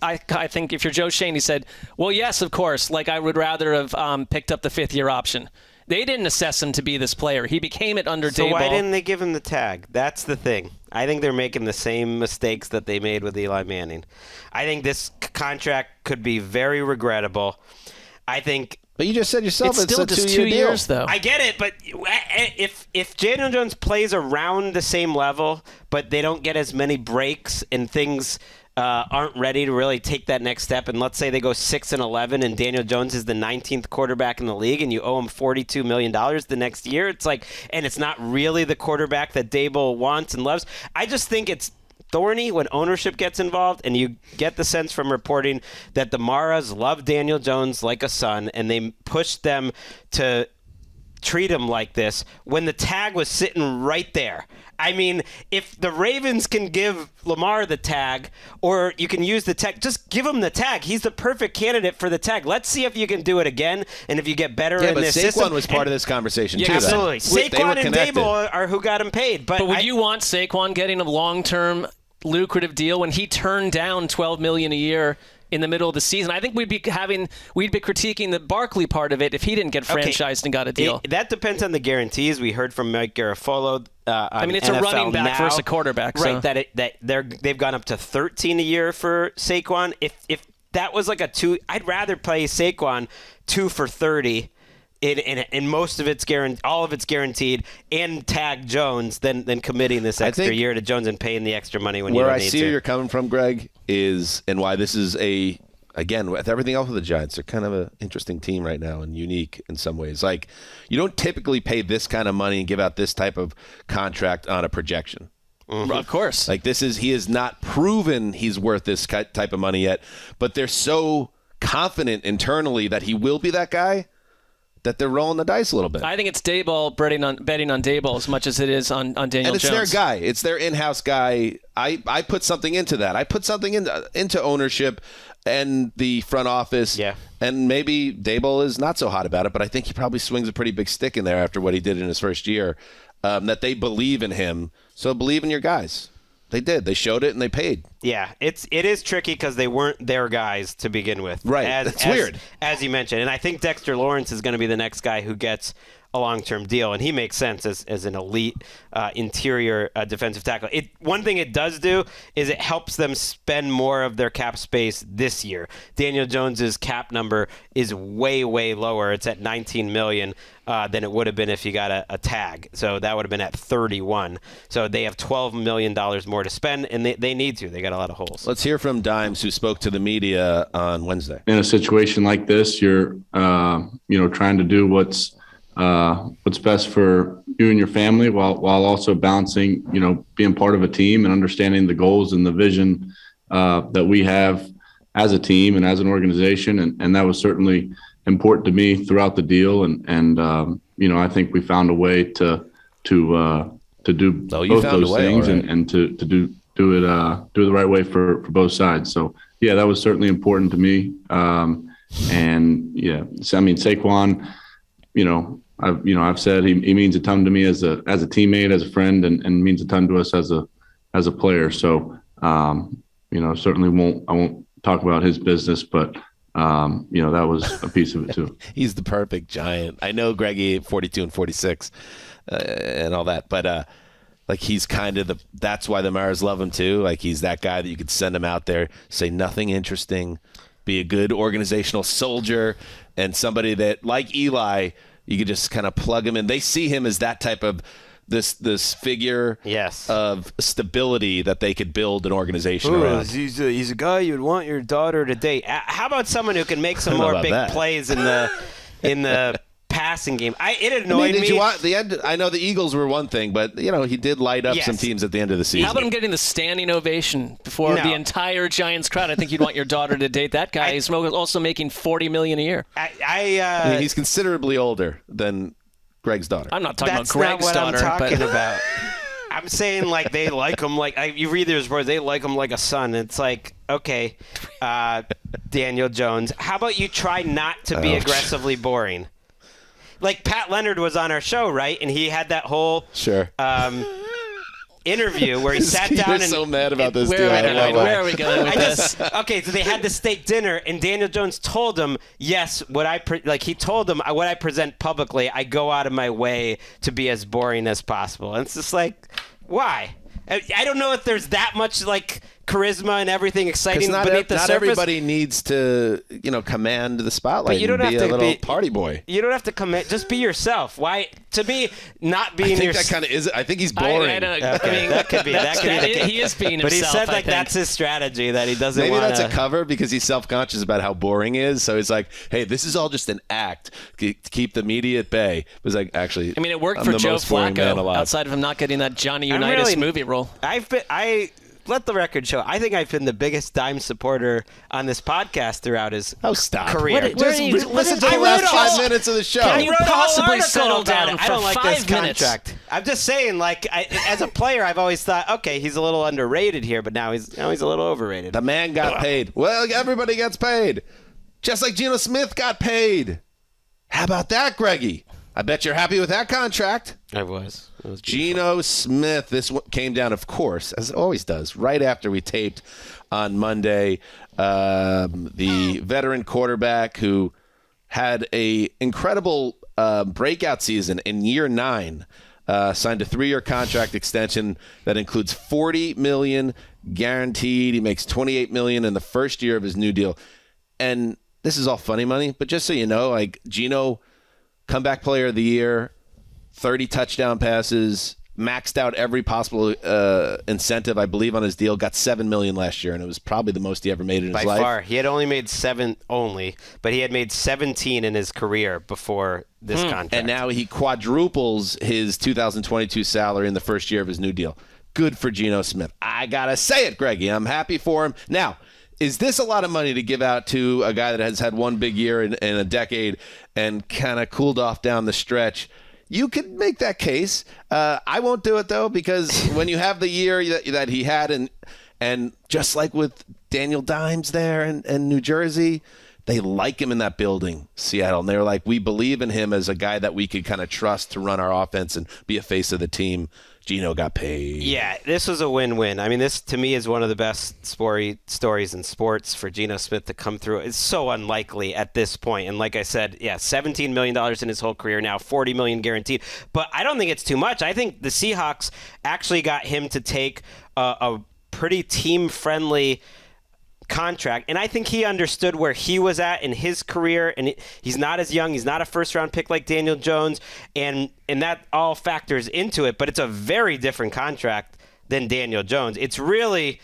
I think if you're Joe Schoen, he said, well, yes, of course, like I would rather have picked up the fifth-year option. They didn't assess him to be this player. He became it under Daboll. So why didn't they give him the tag? That's the thing. I think they're making the same mistakes that they made with Eli Manning. I think this contract could be very regrettable. I think... But you just said yourself it's still a just 2 years, though. I get it, but if Geno Jones plays around the same level, but they don't get as many breaks and things... aren't ready to really take that next step, and let's say they go 6-11 and Daniel Jones is the 19th quarterback in the league and you owe him $42 million the next year, it's like, and it's not really the quarterback that Daboll wants and loves. I just think it's thorny when ownership gets involved, and you get the sense from reporting that the Maras love Daniel Jones like a son, and they pushed them to treat him like this when the tag was sitting right there. I mean, if the Ravens can give Lamar the tag, or you can use the tag, just give him the tag. He's the perfect candidate for the tag. Let's see if you can do it again, and if you get better in this system. Saquon was part of this conversation too. Absolutely. Saquon and connected. Daboll are who got him paid. But would you want Saquon getting a long-term lucrative deal when he turned down $12 million a year in the middle of the season? I think we'd be critiquing the Barkley part of it if he didn't get franchised and got a deal. That depends on the guarantees. We heard from Mike Garafolo. It's NFL a running back Now, versus a quarterback, right? So. They've gone up to 13 a year for Saquon. If that was like a 2, I'd rather play Saquon 2 for 30. In most of it's all of it's guaranteed, and tag Jones than committing this extra year to Jones and paying the extra money when you don't need to. Where I see where you're coming from, Gregg, is and why this is again, with everything else with the Giants, they're kind of an interesting team right now and unique in some ways. Like, you don't typically pay this kind of money and give out this type of contract on a projection. Mm-hmm. Of course. Like, he has not proven he's worth this type of money yet, but they're so confident internally that he will be that guy that they're rolling the dice a little bit. I think it's Daboll betting on Daboll as much as it is on Daniel Jones. And it's their guy. It's their in-house guy. I put something into that. I put something into ownership and the front office. Yeah. And maybe Daboll is not so hot about it, but I think he probably swings a pretty big stick in there after what he did in his first year, that they believe in him. So believe in your guys. They did. They showed it and they paid. Yeah, it is tricky because they weren't their guys to begin with. Right. It's weird. As you mentioned. And I think Dexter Lawrence is going to be the next guy who gets a long-term deal, and he makes sense as an elite interior defensive tackle. One thing it does do is it helps them spend more of their cap space this year. Daniel Jones's cap number is way, way lower. It's at $19 million than it would have been if you got a tag. So that would have been at 31. So they have $12 million more to spend, and they need to. They got a lot of holes. Let's hear from Dimes, who spoke to the media on Wednesday. In a situation like this, you're trying to do what's best for you and your family while also balancing, being part of a team and understanding the goals and the vision that we have as a team and as an organization. And that was certainly important to me throughout the deal. And I think we found a way to do both those things, right, and to do it the right way for both sides. So yeah, that was certainly important to me. Saquon, I've said he means a ton to me as a teammate, as a friend, and means a ton to us as a player. So certainly I won't talk about his business, but that was a piece of it too. He's the perfect Giant. I know Greggy 42 and 46 and all that, but he's kind of that's why the Maras love him too. Like, he's that guy that you could send him out there, say nothing interesting, be a good organizational soldier, and somebody that, like Eli, you could just kind of plug him in. They see him as that type of this figure, yes, of stability that they could build an organization around. He's a guy you'd want your daughter to date. How about someone who can make some more big plays in the passing game? It annoyed me. I know the Eagles were one thing, but he did light up some teams at the end of the season. How about him getting the standing ovation before the entire Giants crowd? I think you'd want your daughter to date that guy. He's also making $40 million a year. He's considerably older than Gregg's daughter. I'm not talking about Gregg's daughter. That's not what I'm talking about. I'm saying like they like him like you read these reports, they like him like a son. It's like, okay, Daniel Jones, how about you try not to be aggressively boring? Like Pat Leonard was on our show, right? And he had that whole interview where he sat down You're and so mad about this. Where are we going with this? Okay, so they had the steak dinner, and Daniel Jones told him, yes, he told him what I present publicly, I go out of my way to be as boring as possible. And it's just like, why? I don't know if there's that much like charisma and everything exciting beneath the surface. Not everybody needs to, command the spotlight. But you don't and have be to a little be party boy. You don't have to commit. Just be yourself. Why? To me, not being yourself. I think that kind of is. I think he's boring. I mean, that could be. He is being himself. But he said I think. That's his strategy, that he doesn't. Maybe that's a cover because he's self-conscious about how boring he is. So he's like, "Hey, this is all just an act to keep the media at bay." It was like, actually, I mean, it worked I'm for the Joe most boring man Flacco. alive. Outside of him not getting that Johnny Unitas movie role. I let the record show. I think I've been the biggest Dime supporter on this podcast throughout his career. Listen to the last 5 minutes of the show. Can you wrote a whole possibly article settle about down it. for I don't like 5 this minutes? contract. I'm just saying, like, as a player, I've always thought, okay, he's a little underrated here, but now he's a little overrated. The man got paid. Well, everybody gets paid. Just like Geno Smith got paid. How about that, Greggy? I bet you're happy with that contract. I was. Geno Smith. This came down, of course, as it always does, right after we taped on Monday. The veteran quarterback who had a incredible breakout season in year 9 signed a 3-year contract extension that includes $40 million guaranteed. He makes $28 million in the first year of his new deal. And this is all funny money, but just so you know, like Geno, comeback player of the year, 30 touchdown passes, maxed out every possible incentive, I believe, on his deal, got $7 million last year, and it was probably the most he ever made in his life. By far. He had only made 7 but he had made 17 in his career before this contract. And now he quadruples his 2022 salary in the first year of his new deal. Good for Geno Smith. I got to say it, Greggy. I'm happy for him. Now, is this a lot of money to give out to a guy that has had one big year in a decade and kind of cooled off down the stretch? You could make that case. I won't do it, though, because when you have the year that he had, and just like with Daniel Dimes there in New Jersey, they like him in that building, Seattle. And they're like, we believe in him as a guy that we could kind of trust to run our offense and be a face of the team. Geno got paid. Yeah, this was a win-win. I mean, this to me is one of the best stories in sports for Geno Smith to come through. It's so unlikely at this point. And like I said, yeah, $17 million in his whole career, now $40 million guaranteed. But I don't think it's too much. I think the Seahawks actually got him to take a pretty team-friendly contract, and I think he understood where he was at in his career, and he's not as young, he's not a first-round pick like Daniel Jones, and that all factors into it, but it's a very different contract than Daniel Jones. It's really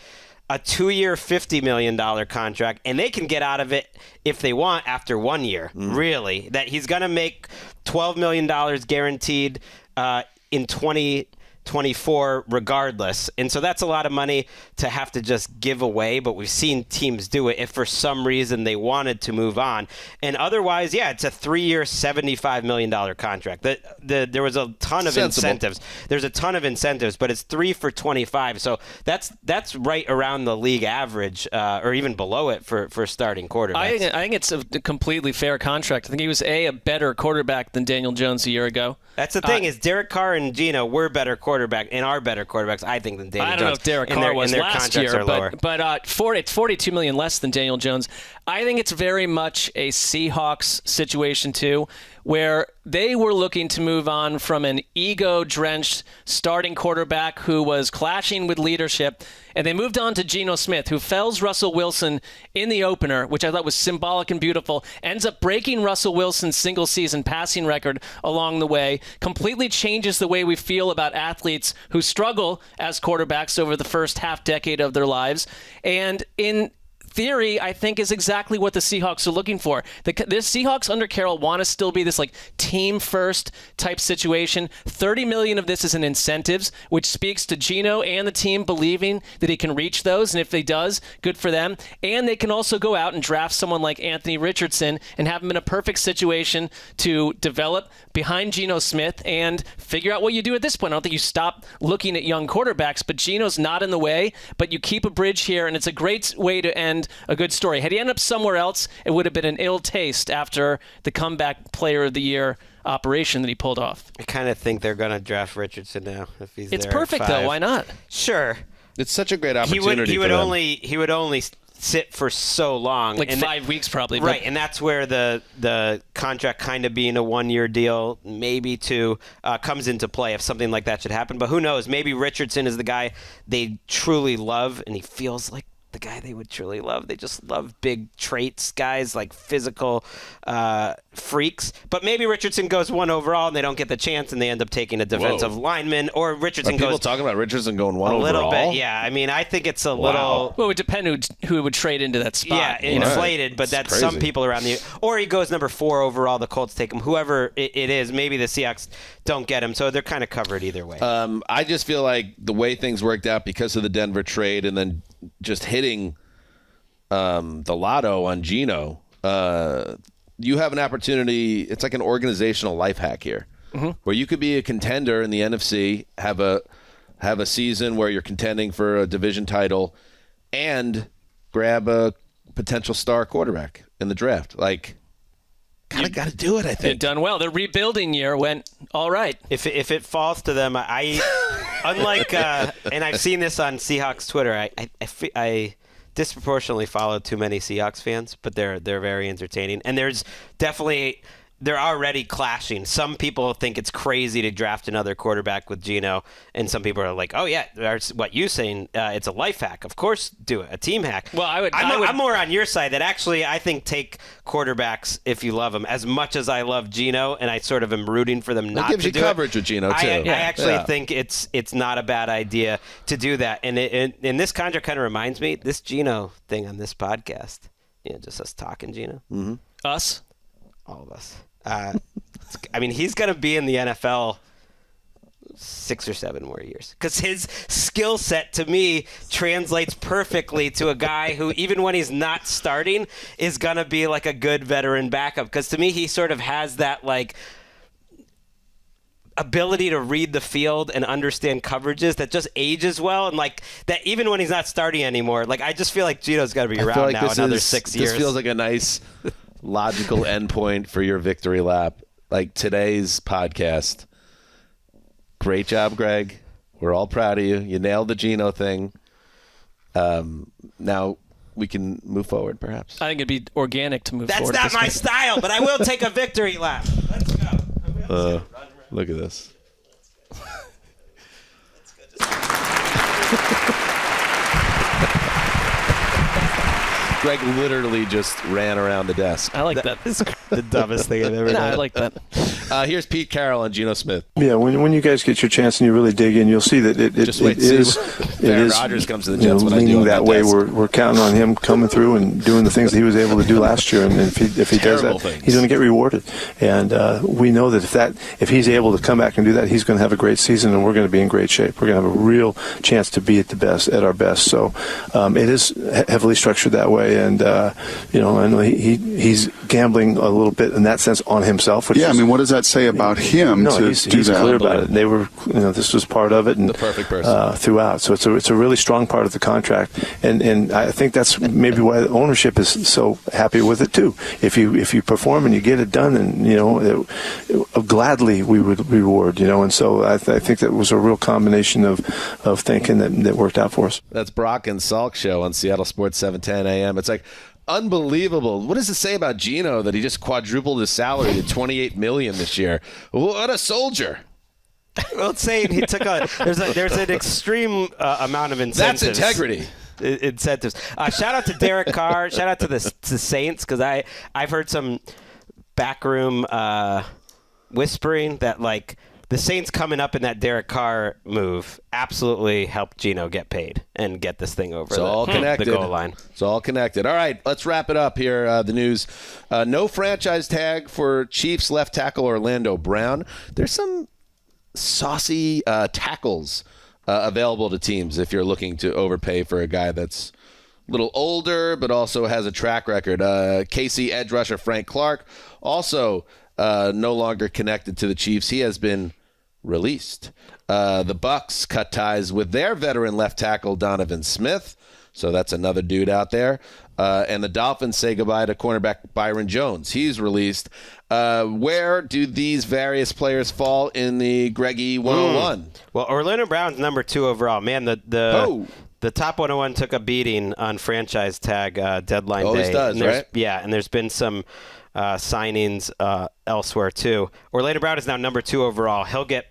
a 2-year, $50 million contract, and they can get out of it if they want after 1 year, really. That he's going to make $12 million guaranteed in 2024 regardless. And so that's a lot of money to have to just give away, but we've seen teams do it if for some reason they wanted to move on. And otherwise, yeah, it's a 3-year, $75 million contract. There was a ton of incentives. There's a ton of incentives, but it's 3 for 25. So that's right around the league average, or even below it for starting quarterbacks. I think it's a completely fair contract. I think he was a better quarterback than Daniel Jones a year ago. That's the thing is Derek Carr and Geno were better quarterbacks and are better quarterbacks, I think, than Daniel Jones. I don't know if Derek Carr was last year, but it's $42 million less than Daniel Jones. I think it's very much a Seahawks situation too, where they were looking to move on from an ego-drenched starting quarterback who was clashing with leadership, and they moved on to Geno Smith, who fells Russell Wilson in the opener, which I thought was symbolic and beautiful, ends up breaking Russell Wilson's single-season passing record along the way, completely changes the way we feel about athletes who struggle as quarterbacks over the first half decade of their lives, and in theory, I think, is exactly what the Seahawks are looking for. The Seahawks under Carroll want to still be this like team first type situation. $30 million of this is in incentives, which speaks to Geno and the team believing that he can reach those. And if he does, good for them. And they can also go out and draft someone like Anthony Richardson and have him in a perfect situation to develop behind Geno Smith and figure out what you do at this point. I don't think you stop looking at young quarterbacks, but Geno's not in the way. But you keep a bridge here, and it's a great way to end a good story. Had he ended up somewhere else, it would have been an ill taste after the comeback player of the year operation that he pulled off. I kind of think they're going to draft Richardson now if he's It's there perfect, at 5. though. Why not? Sure. It's such a great opportunity. He would for them. only sit for so long, Like 5 weeks probably. But Right, and that's where the contract kind of being a 1-year deal, maybe 2, comes into play if something like that should happen. But who knows? Maybe Richardson is the guy they truly love, and he feels like the guy they would truly love. They just love big traits, guys like physical freaks. But maybe Richardson goes 1 overall, and they don't get the chance, and they end up taking a defensive lineman. Or Richardson Are people goes talking about Richardson going 1 a overall? little bit. Yeah, I mean, I think it's a little. Well, it would depend who would trade into that spot. Yeah, inflated, but that's some crazy. people around the. Or he goes number 4 overall. The Colts take him. Whoever it is, maybe the Seahawks don't get him, so they're kind of covered either way. I just feel like the way things worked out because of the Denver trade and then just hitting the lotto on Geno, you have an opportunity. It's like an organizational life hack here, where you could be a contender in the NFC, have a season where you're contending for a division title, and grab a potential star quarterback in the draft. Like, kind of got to do it, I They've think. done well. Their rebuilding year went all right. If it falls to them, unlike and I've seen this on Seahawks Twitter, I disproportionately follow too many Seahawks fans, but they're very entertaining. And there's definitely they're already clashing. Some people think it's crazy to draft another quarterback with Geno, and some people are like, "Oh yeah, that's what you saying? It's a life hack. Of course, do it. A team hack." Well, I'm more on your side. That actually, I think take quarterbacks if you love them as much as I love Geno, and I sort of am rooting for them not to do it. It gives you coverage with Geno too. I actually think it's not a bad idea to do that. And this contract kind of reminds me this Geno thing on this podcast. Just us talking Geno. Mm-hmm. Us, all of us. I mean, he's going to be in the NFL 6 or 7 more years because his skill set to me translates perfectly to a guy who, even when he's not starting, is going to be like a good veteran backup. Because to me, he sort of has that like ability to read the field and understand coverages that just ages well, and like that even when he's not starting anymore. Like I just feel like Geno's got to be around now another 6 years. This feels like a nice logical endpoint for your victory lap. Like today's podcast. Great job, Gregg. We're all proud of you. You nailed the Geno thing. Now we can move forward, perhaps. I think it'd be organic to move forward. That's not my style, but I will take a victory lap. Let's go. Look at this. Gregg literally just ran around the desk. I like that. It's the dumbest thing I've ever done. I like that. Here's Pete Carroll and Geno Smith. Yeah, when you guys get your chance and you really dig in, you'll see that it is Rodgers comes to the Jets. When I do leaning on that way. We're counting on him coming through and doing the things that he was able to do last year. And if he does that, he's going to get rewarded. And we know that if he's able to come back and do that, he's going to have a great season, and we're going to be in great shape. We're going to have a real chance to be at our best. So it is heavily structured that way. And I know he's gambling a little bit in that sense on himself. Which I mean, what does that say about him to he's do that? clear about it. They were, this was part of it, and the perfect person throughout. So it's a really strong part of the contract, and I think that's maybe why the ownership is so happy with it too. If you perform and you get it done, and gladly we would reward. And so I think that was a real combination of thinking that worked out for us. That's Brock and Salk show on Seattle Sports 710 AM. It's like unbelievable. What does it say about Geno that he just quadrupled his salary to $28 million this year? What a soldier! Well, it's saying he took there's an extreme amount of incentives. That's integrity. Incentives. Shout out to Derek Carr. Shout out to the Saints, because I've heard some backroom whispering that like the Saints coming up in that Derek Carr move absolutely helped Geno get paid and get this thing over the goal line. It's all connected. All right, let's wrap it up here. The news. No franchise tag for Chiefs left tackle Orlando Brown. There's some saucy tackles available to teams if you're looking to overpay for a guy that's a little older but also has a track record. KC edge rusher Frank Clark also no longer connected to the Chiefs. He has been released. The Bucs cut ties with their veteran left tackle Donovan Smith, so that's another dude out there. And the Dolphins say goodbye to cornerback Byron Jones. He's released. Where do these various players fall in the Greggy 101? Well, Orlando Brown's number 2 overall. Man, the top 101 took a beating on franchise tag deadline day. Always does, right? Yeah, and there's been some signings elsewhere too. Orlando Brown is now number 2 overall. He'll get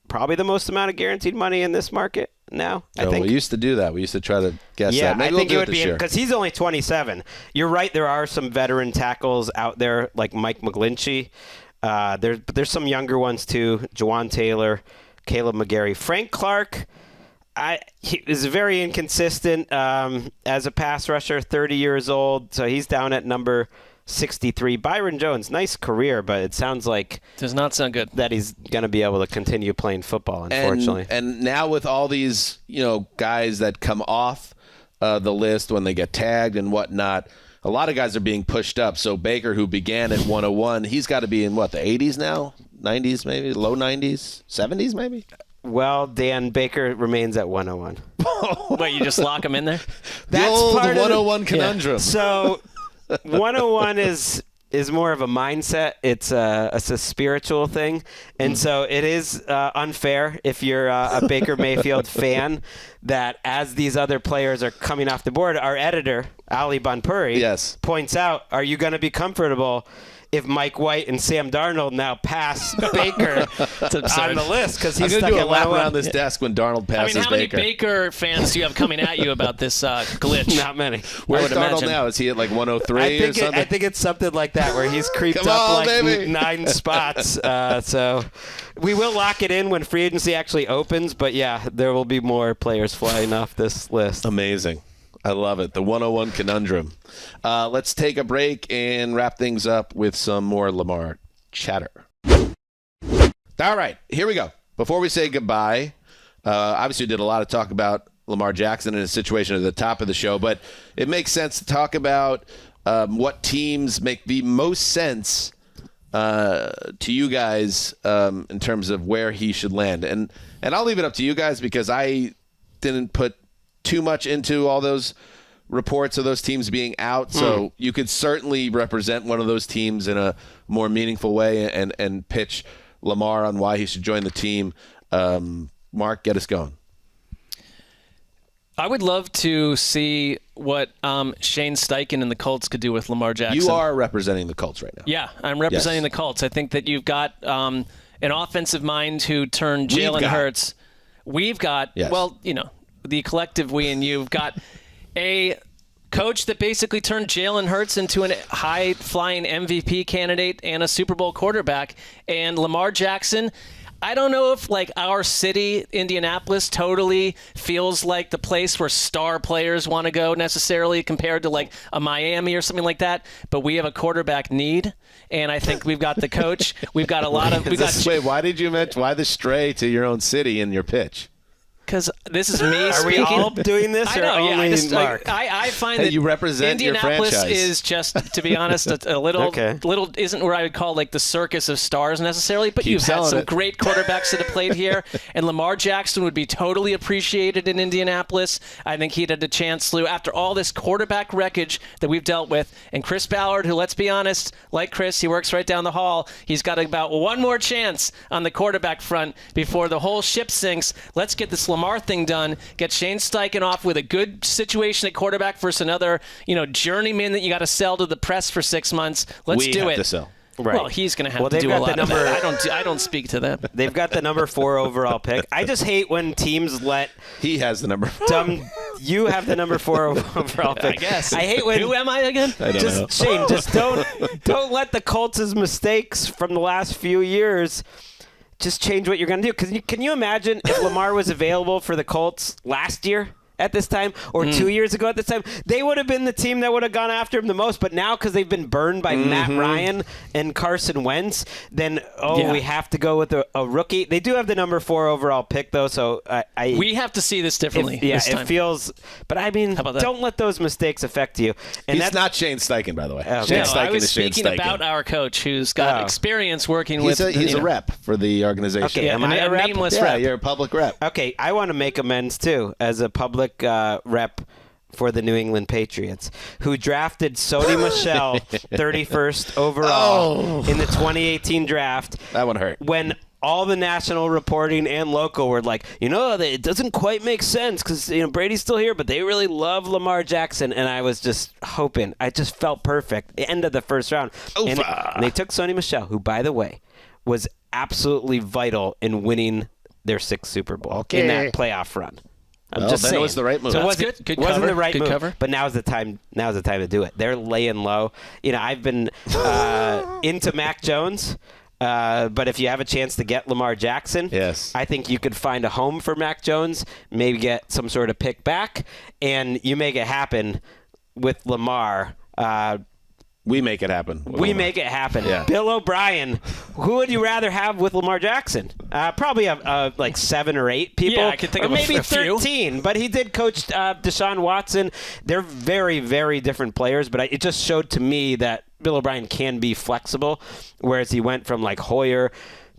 probably the most amount of guaranteed money in this market now. I think we used to do that. We used to try to guess that. Maybe I think we'll it would be because he's only 27. You're right. There are some veteran tackles out there like Mike McGlinchey. There's some younger ones too. Jawan Taylor, Caleb McGarry, Frank Clark. He is very inconsistent as a pass rusher. 30 years old, so he's down at number 63. Byron Jones, nice career, but it sounds like does not sound good that he's going to be able to continue playing football, unfortunately. And now with all these, guys that come off the list when they get tagged and whatnot, a lot of guys are being pushed up. So Baker, who began at 101, he's got to be in the 80s now, 90s maybe, low 90s, 70s maybe. Well, Dan, Baker remains at 101. Wait, you just lock him in there? The old 101 conundrum. Yeah. So 101 is more of a mindset. It's a spiritual thing. And so it is unfair if you're a Baker Mayfield fan that as these other players are coming off the board, our editor, Ali Banpuri, points out, are you going to be comfortable if Mike White and Sam Darnold now pass Baker on the list because he's stuck do a at lap 101. around this desk when Darnold passes Baker. How many Baker fans do you have coming at you about this glitch? Not many. Where's Darnold now? Is he at 103 or something? I think it's something like that where he's creeped up 9 spots. So we will lock it in when free agency actually opens. But yeah, there will be more players flying off this list. Amazing. I love it. The 101 conundrum. Let's take a break and wrap things up with some more Lamar chatter. All right, here we go. Before we say goodbye, obviously we did a lot of talk about Lamar Jackson and his situation at the top of the show, but it makes sense to talk about what teams make the most sense to you guys in terms of where he should land. And I'll leave it up to you guys because I didn't put too much into all those reports of those teams being out, so you could certainly represent one of those teams in a more meaningful way and pitch Lamar on why he should join the team. Marc, get us going. I would love to see what Shane Steichen and the Colts could do with Lamar Jackson. You are representing the Colts right now. Yeah, I'm representing the Colts. I think that you've got an offensive mind who turned Jalen Hurts. We've got, the collective we and you've got a coach that basically turned Jalen Hurts into a high-flying MVP candidate and a Super Bowl quarterback. And Lamar Jackson, I don't know if our city, Indianapolis, totally feels like the place where star players want to go necessarily compared to a Miami or something like that. But we have a quarterback need, and I think we've got the coach. We've got a lot of. Wait, why did you mention why the stray to your own city in your pitch? Because this is me speaking. Are we all doing this? I know, only Marc? I find that you represent Indianapolis your franchise. is just, to be honest, a little isn't where I would call the circus of stars necessarily. But you've had some great quarterbacks that have played here, and Lamar Jackson would be totally appreciated in Indianapolis. I think he'd had a chance, Lou, after all this quarterback wreckage that we've dealt with. And Chris Ballard, who, let's be honest, like Chris, he works right down the hall. He's got about one more chance on the quarterback front before the whole ship sinks. Let's get this Lamar thing done. Get Shane Steichen off with a good situation at quarterback versus another, journeyman that you got to sell to the press for 6 months. Let's do it. We have to sell. Right. Well, he's going to have to do a lot of that. I don't speak to that. They've got the number 4 overall pick. I just hate when teams let. He has the number 4. You have the number 4 overall pick. I guess. I hate when. Who am I again? I don't know. Shane, just don't let the Colts' mistakes from the last few years just change what you're going to do. Because can you imagine if Lamar was available for the Colts last year at this time or 2 years ago at this time? They would have been the team that would have gone after him the most. But now because they've been burned by Matt Ryan and Carson Wentz, then, we have to go with a rookie. They do have the number 4 overall pick, though, so we have to see this differently. It feels – but, I mean, don't let those mistakes affect you. And he's not Shane Steichen, by the way. Shane Steichen I was speaking about our coach who's got experience working with – He's a rep for the organization. Okay, am I a rep? Nameless rep. rep. You're a public rep. Okay, I want to make amends, too, as a public rep for the New England Patriots, who drafted Sony Michel 31st overall in the 2018 draft. That one hurt. When all the national reporting and local were like, it doesn't quite make sense because Brady's still here, but they really love Lamar Jackson. And I was just hoping. I just felt perfect. The end of the first round. And they took Sony Michel, who, by the way, was absolutely vital in winning their 6th Super Bowl in that playoff run. I'm just saying. It was the right move. So That's good. Good cover. Wasn't the right good move, cover. but now's the time. Now's the time to do it. They're laying low. I've been into Mac Jones, but if you have a chance to get Lamar Jackson, yes, I think you could find a home for Mac Jones. Maybe get some sort of pick back, and you make it happen with Lamar. We make it happen. Make it happen. Yeah. Bill O'Brien, who would you rather have with Lamar Jackson? Probably like 7 or 8 people. Yeah, I could think of maybe a few. 13. But he did coach Deshaun Watson. They're very, very different players. But it just showed to me that Bill O'Brien can be flexible, whereas he went from like Hoyer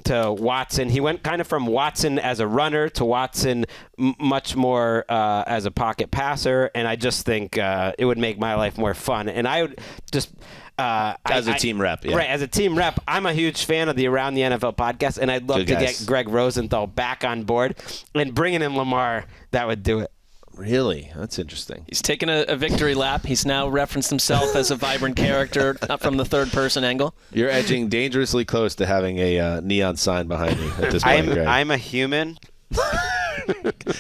to Watson. He went kind of from Watson as a runner to Watson much more as a pocket passer, and I just think it would make my life more fun. And I would just as a team rep, yeah. Right, as a team rep, I'm a huge fan of the Around the NFL podcast, and I'd love to get Gregg Rosenthal back on board, and bringing in Lamar, that would do it. Really? That's interesting. He's taken a victory lap. He's now referenced himself as a vibrant character, not from the third-person angle. You're edging dangerously close to having a neon sign behind you at this point, Greg. I'm a human.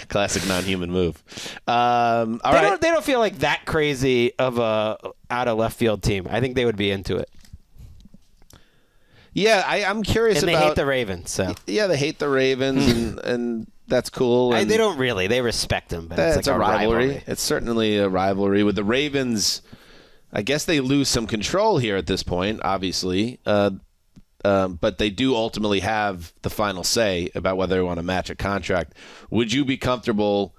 Classic non-human move. All right. They don't feel like that crazy of a out-of-left-field team. I think they would be into it. Yeah, I'm curious about... And they hate the Ravens, so... Yeah, they hate the Ravens, and that's cool. And they don't really. They respect them, but it's like a rivalry. It's certainly a rivalry. With the Ravens, I guess they lose some control here at this point, obviously. But they do ultimately have the final say about whether they want to match a contract. Would you be comfortable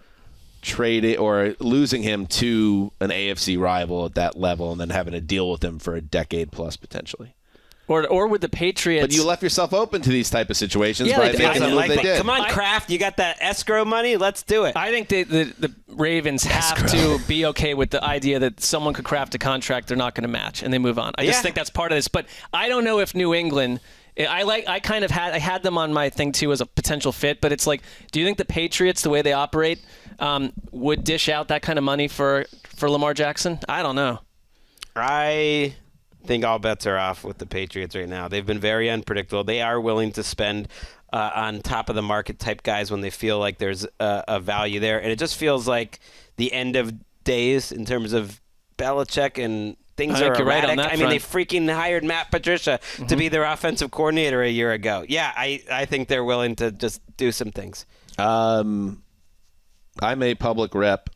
trading or losing him to an AFC rival at that level and then having to deal with him for a decade plus potentially? Or with the Patriots. But you left yourself open to these type of situations Yeah, by they making the move they did. Come on, Kraft. You got that escrow money? Let's do it. I think the Ravens have to be okay with the idea that someone could craft a contract they're not going to match, and they move on. I just think that's part of this. But I don't know if New England... I had them on my thing too as a potential fit, but it's like, do you think the Patriots, the way they operate, would dish out that kind of money for Lamar Jackson? I don't know. I think all bets are off with the Patriots right now. They've been very unpredictable. They are willing to spend on top of the market type guys when they feel like there's a value there, and it just feels like the end of days in terms of Belichick and. Things are erratic. Right on that I mean, they freaking hired Matt Patricia to be their offensive coordinator a year ago. Yeah, I think they're willing to just do some things. I'm a public rep,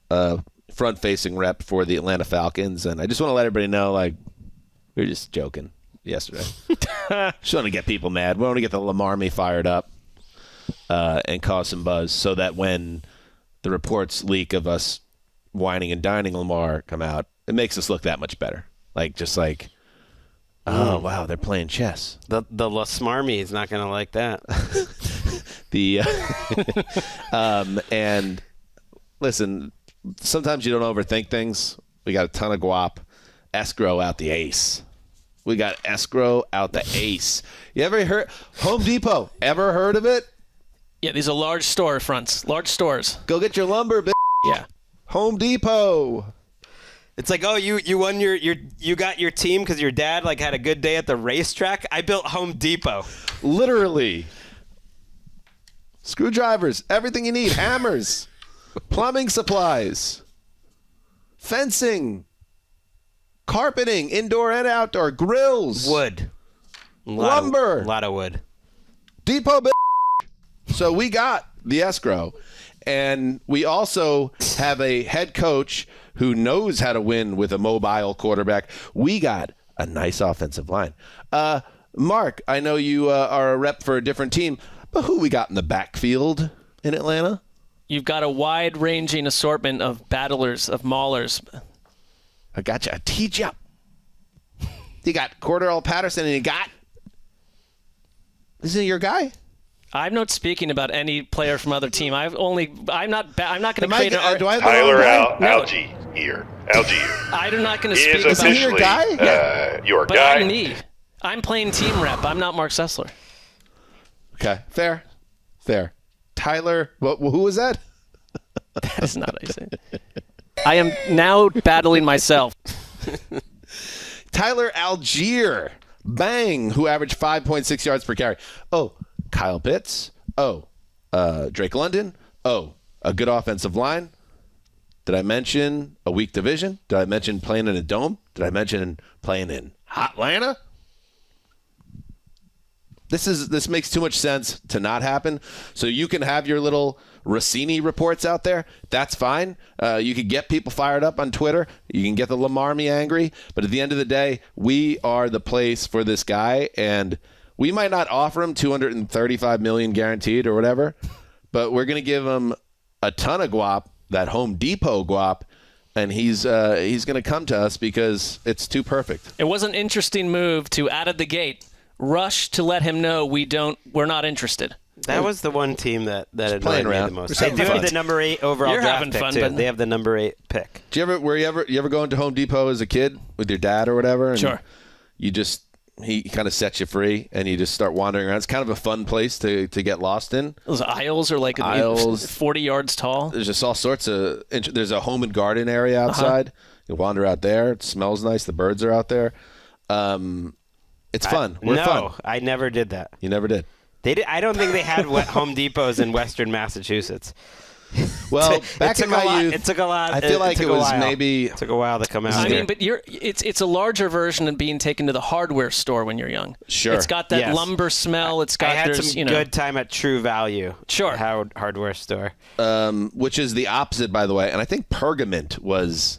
front-facing rep for the Atlanta Falcons, and I just want to let everybody know, like, we were just joking yesterday. Just want to get people mad. We want to get the Lamar me fired up and cause some buzz so that when the reports leak of us whining and dining Lamar come out, it makes us look that much better. Oh, wow, they're playing chess. The Lasmarmy is not going to like that. And listen, sometimes you don't overthink things. We got a ton of guap. Escrow out the ace. We got escrow out the ace. You ever heard Home Depot? Ever heard of it? Yeah, these are large storefronts, large stores. Go get your lumber, bitch. Yeah. Home Depot. It's like, oh, you won you got your team because your dad had a good day at the racetrack. I built Home Depot. Literally. Screwdrivers, everything you need, hammers, plumbing supplies, fencing, carpeting, indoor and outdoor, grills, wood, lumber, a lot of wood. Depot. So we got the escrow, and we also have a head coach who knows how to win with a mobile quarterback. We got a nice offensive line. Marc, I know you are a rep for a different team, but who we got in the backfield in Atlanta? You've got a wide-ranging assortment of battlers, of maulers. I got you. I teach you. You got Cordell Patterson, and you got... Isn't he your guy? I'm not speaking about any player from other team. I'm not going to create an... Tyler Algier. I'm not going to He speak is about... officially your But guy. I'm me. I'm playing team rep. I'm not Marc Sessler. Okay, fair. Tyler, who was that? That is not what I say. I am now battling myself. Tyler Algier, bang, who averaged 5.6 yards per carry. Oh, Kyle Pitts. Oh, Drake London. Oh, a good offensive line. Did I mention a weak division? Did I mention playing in a dome? Did I mention playing in Atlanta? This makes too much sense to not happen. So you can have your little Rossini reports out there. That's fine. You can get people fired up on Twitter. You can get the Lamar me angry. But at the end of the day, we are the place for this guy. And we might not offer him $235 million guaranteed or whatever, but we're going to give him a ton of guap, that Home Depot guap, and he's going to come to us because it's too perfect. It was an interesting move to, out of the gate, rush to let him know we're not interested. That was the one team that annoyed me the most. They do having have fun. the number 8 overall You're draft having pick, fun, too. but- They have the number 8 pick. Do you ever go into Home Depot as a kid with your dad or whatever? And Sure. He kind of sets you free and you just start wandering around. It's kind of a fun place to get lost in. Those aisles are like Aisles. 40 yards tall. There's just all sorts of. There's a home and garden area outside. You wander out there. It smells nice. The birds are out there. It's fun. We're fun. No, I never did that. You never did. They did. I don't think they had Home Depots in Western Massachusetts. Well, back in my youth, it took a lot. I feel like it was maybe. It took a while to come out. I mean, but it's a larger version of being taken to the hardware store when you're young. Sure. It's got that lumber smell. It's got I had some good time at True Value. Sure. Hardware store. Which is the opposite, by the way. And I think Pergament was.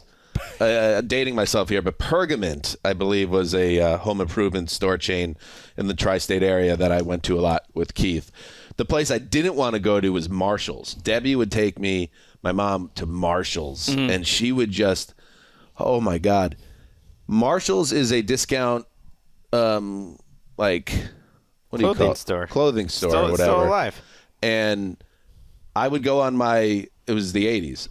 Dating myself here, but Pergament, I believe, was a home improvement store chain in the tri-state area that I went to a lot with Keith. The place I didn't want to go to was Marshall's. Debbie would take my mom, to Marshall's, and she would just, oh my God. Marshall's is a discount, what do you call it? Clothing store or whatever. Still alive. And I would go on it was the 80s,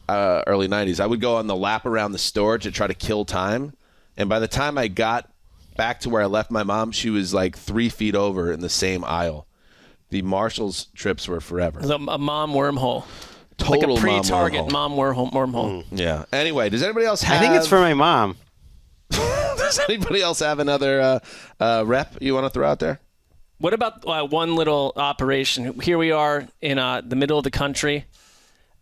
early 90s. I would go on the lap around the store to try to kill time. And by the time I got back to where I left my mom, she was like 3 feet over in the same aisle. The Marshall's trips were forever. A mom wormhole. Total like a pre-target mom wormhole. Yeah. Anyway, does anybody else have... I think it's for my mom. Does anybody else have another rep you want to throw out there? What about one little operation? Here we are in the middle of the country.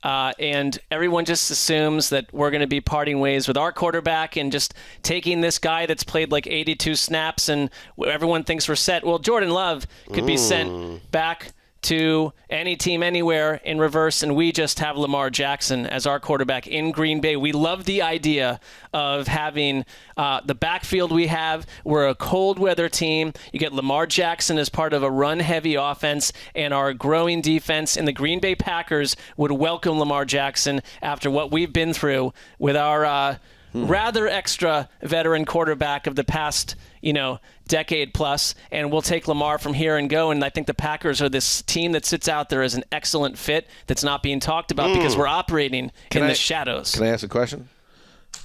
And everyone just assumes that we're going to be parting ways with our quarterback and just taking this guy that's played like 82 snaps and everyone thinks we're set. Well, Jordan Love could be sent back to any team anywhere in reverse, and we just have Lamar Jackson as our quarterback in Green Bay. We love the idea of having the backfield we have. We're a cold weather team. You get Lamar Jackson as part of a run-heavy offense and our growing defense, and the Green Bay Packers would welcome Lamar Jackson after what we've been through with our rather extra veteran quarterback of the past, decade plus, and we'll take Lamar from here and go. And I think the Packers are this team that sits out there as an excellent fit that's not being talked about because we're operating in the shadows. Can I ask a question?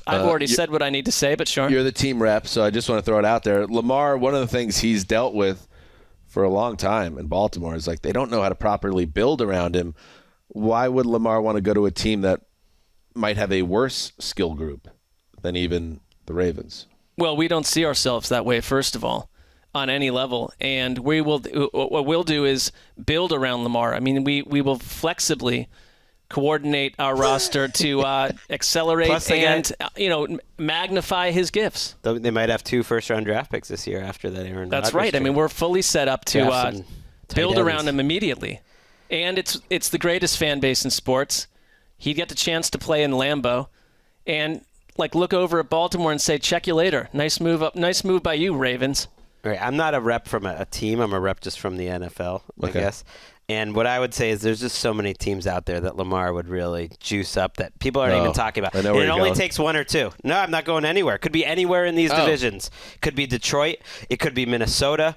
I've already said what I need to say, but sure. You're the team rep, so I just want to throw it out there. Lamar, one of the things he's dealt with for a long time in Baltimore is like they don't know how to properly build around him. Why would Lamar want to go to a team that might have a worse skill group than even the Ravens? Well, we don't see ourselves that way, first of all, on any level. And what we'll do is build around Lamar. I mean, we will flexibly coordinate our roster to accelerate and magnify his gifts. They might have 2 first-round draft picks this year after that Aaron That's Rodgers right. trade. I mean, we're fully set up to build around him immediately. and it's the greatest fan base in sports. He'd get the chance to play in Lambeau, and look over at Baltimore and say, "Check you later." Nice move by you, Ravens. All right, I'm not a rep from a team. I'm a rep just from the NFL, I guess. And what I would say is there's just so many teams out there that Lamar would really juice up that people aren't even talking about. I know and where it you're only going. takes one or two. No, I'm not going anywhere. Could be anywhere in these divisions. Could be Detroit. It could be Minnesota.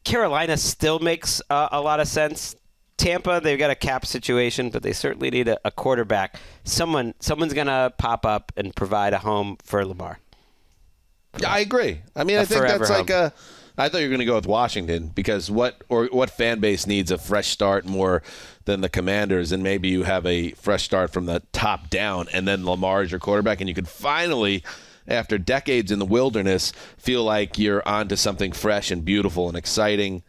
Carolina still makes a lot of sense. Tampa, they've got a cap situation, but they certainly need a quarterback. Someone's going to pop up and provide a home for Lamar. Yeah, I agree. I mean, I think that's home. I thought you were going to go with Washington because what fan base needs a fresh start more than the Commanders, and maybe you have a fresh start from the top down, and then Lamar is your quarterback, and you could finally, after decades in the wilderness, feel like you're onto something fresh and beautiful and exciting.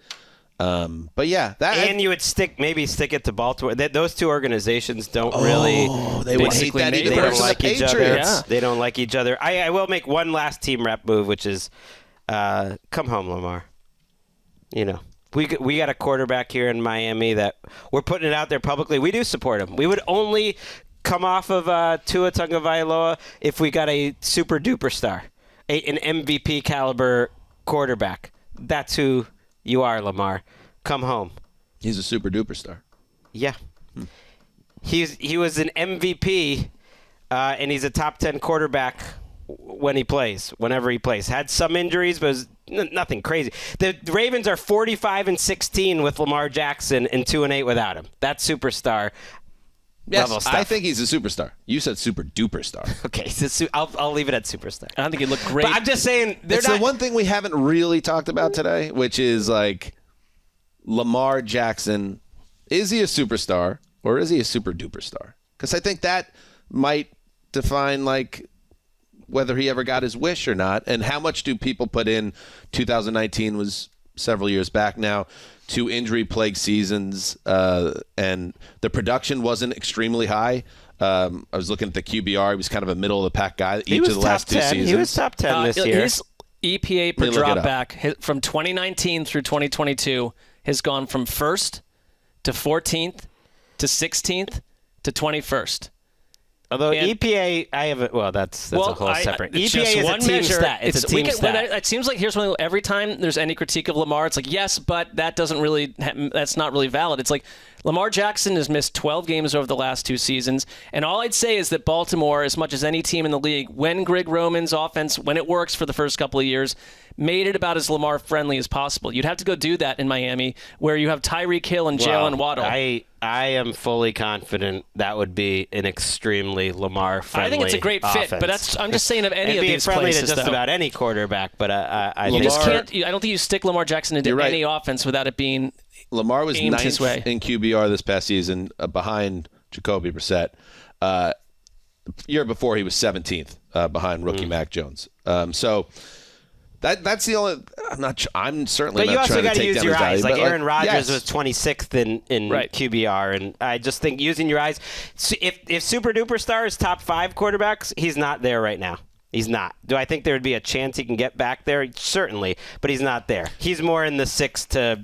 But yeah, you would stick it to Baltimore. Those two organizations don't really. They would hate that they even don't versus like the each other. Patriots. Yeah. They don't like each other. I will make one last team rep move, which is come home, Lamar. We got a quarterback here in Miami that we're putting it out there publicly. We do support him. We would only come off of Tua Tagovailoa if we got a super duper star, an MVP caliber quarterback. That's who you are, Lamar. Come home. He's a super duper star. Yeah. He was an MVP, and he's a top 10 quarterback whenever he plays. Had some injuries, but it was nothing crazy. The Ravens are 45-16 with Lamar Jackson and 2-8 without him. That's superstar level stuff. I think he's a superstar. You said super duper star. Okay, so I'll leave it at superstar. I think he looked great. But I'm just saying, It's the one thing we haven't really talked about today, which is Lamar Jackson. Is he a superstar or is he a super duper star? Because I think that might define whether he ever got his wish or not, and how much do people put in. 2019 was several years back now, 2 injury-plagued seasons, and the production wasn't extremely high. I was looking at the QBR. He was kind of a middle-of-the-pack guy each of the last 2 seasons. He was top 10 this year. His EPA per dropback from 2019 through 2022 has gone from 1st to 14th to 16th to 21st. Although EPA, that's a whole separate. EPA is a team stat. It's a team stat. It seems like here's one. Every time there's any critique of Lamar, it's yes, but that's not really valid. It's Lamar Jackson has missed 12 games over the last 2 seasons, and all I'd say is that Baltimore, as much as any team in the league, when Gregg Roman's offense, when it works for the first couple of years, made it about as Lamar-friendly as possible. You'd have to go do that in Miami, where you have Tyreek Hill and Jalen Waddle. I am fully confident that would be an extremely Lamar-friendly I think it's a great fit, offense. but I'm just saying of any of these friendly places, to just about any quarterback. But I you think just can't. I don't think you stick Lamar Jackson into any offense without it being. Lamar was aimed 9th his way. in QBR this past season, behind Jacoby Brissett. The year before, he was 17th behind rookie Mac Jones. So that's the only. I'm certainly not trying to take down his value. But you also got to use your eyes. Aaron Rodgers was 26th in QBR, and I just think using your eyes. If Super Duper Star is top 5 quarterbacks, he's not there right now. He's not. Do I think there would be a chance he can get back there? Certainly, but he's not there. He's more in the 6 to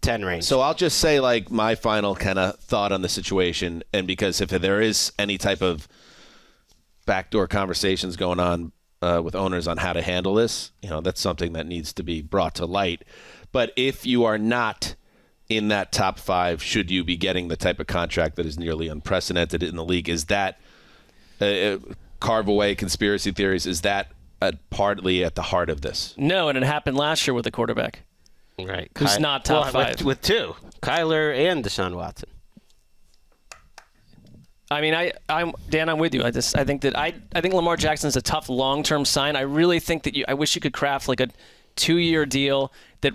10 range. So I'll just say my final kind of thought on the situation, and because if there is any type of backdoor conversations going on with owners on how to handle this, that's something that needs to be brought to light. But if you are not in that top 5, should you be getting the type of contract that is nearly unprecedented in the league? Is that carve away conspiracy theories? Is that partly at the heart of this? No, and it happened last year with a quarterback. Right. Who's not top 5. With 2. Kyler and Deshaun Watson. I mean, Dan, I'm with you. I think Lamar Jackson is a tough long-term sign. I really think that I wish you could craft a 2-year deal that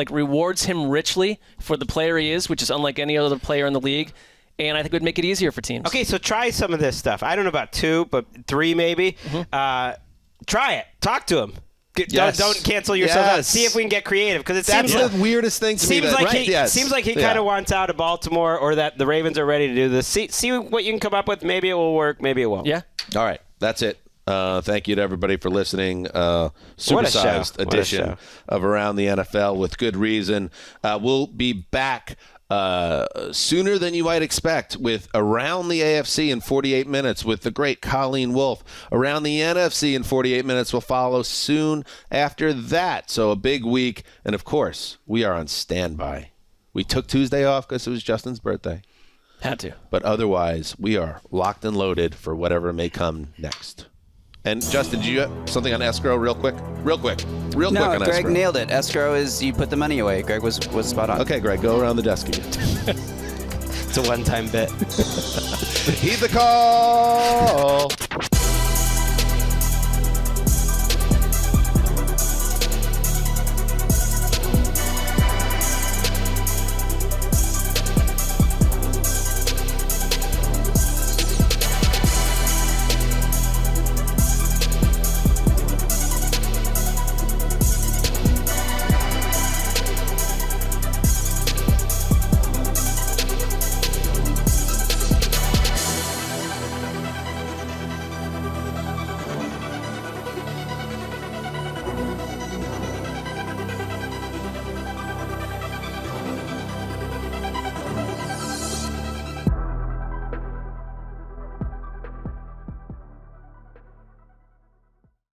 rewards him richly for the player he is, which is unlike any other player in the league. And I think it would make it easier for teams. Okay, so try some of this stuff. I don't know about 2, but 3 maybe. Mm-hmm. Try it. Talk to him. Don't cancel yourself out. See if we can get creative, because that's the weirdest thing to me. Seems like he kind of wants out of Baltimore, or that the Ravens are ready to do this. See what you can come up with. Maybe it will work. Maybe it won't. Yeah. All right. That's it. Thank you to everybody for listening. Supersized edition of Around the NFL with good reason. We'll be back sooner than you might expect with Around the AFC in 48 minutes with the great Colleen Wolfe. Around the NFC in 48 minutes will follow soon after that. So a big week. And, of course, we are on standby. We took Tuesday off because it was Justin's birthday. Had to. But otherwise, we are locked and loaded for whatever may come next. And, Justin, do you have something on escrow real quick? Real quick on Greg escrow. Greg nailed it. Escrow is you put the money away. Greg was spot on. Okay, Greg, go around the desk again. It's a one-time bit. Heed the call.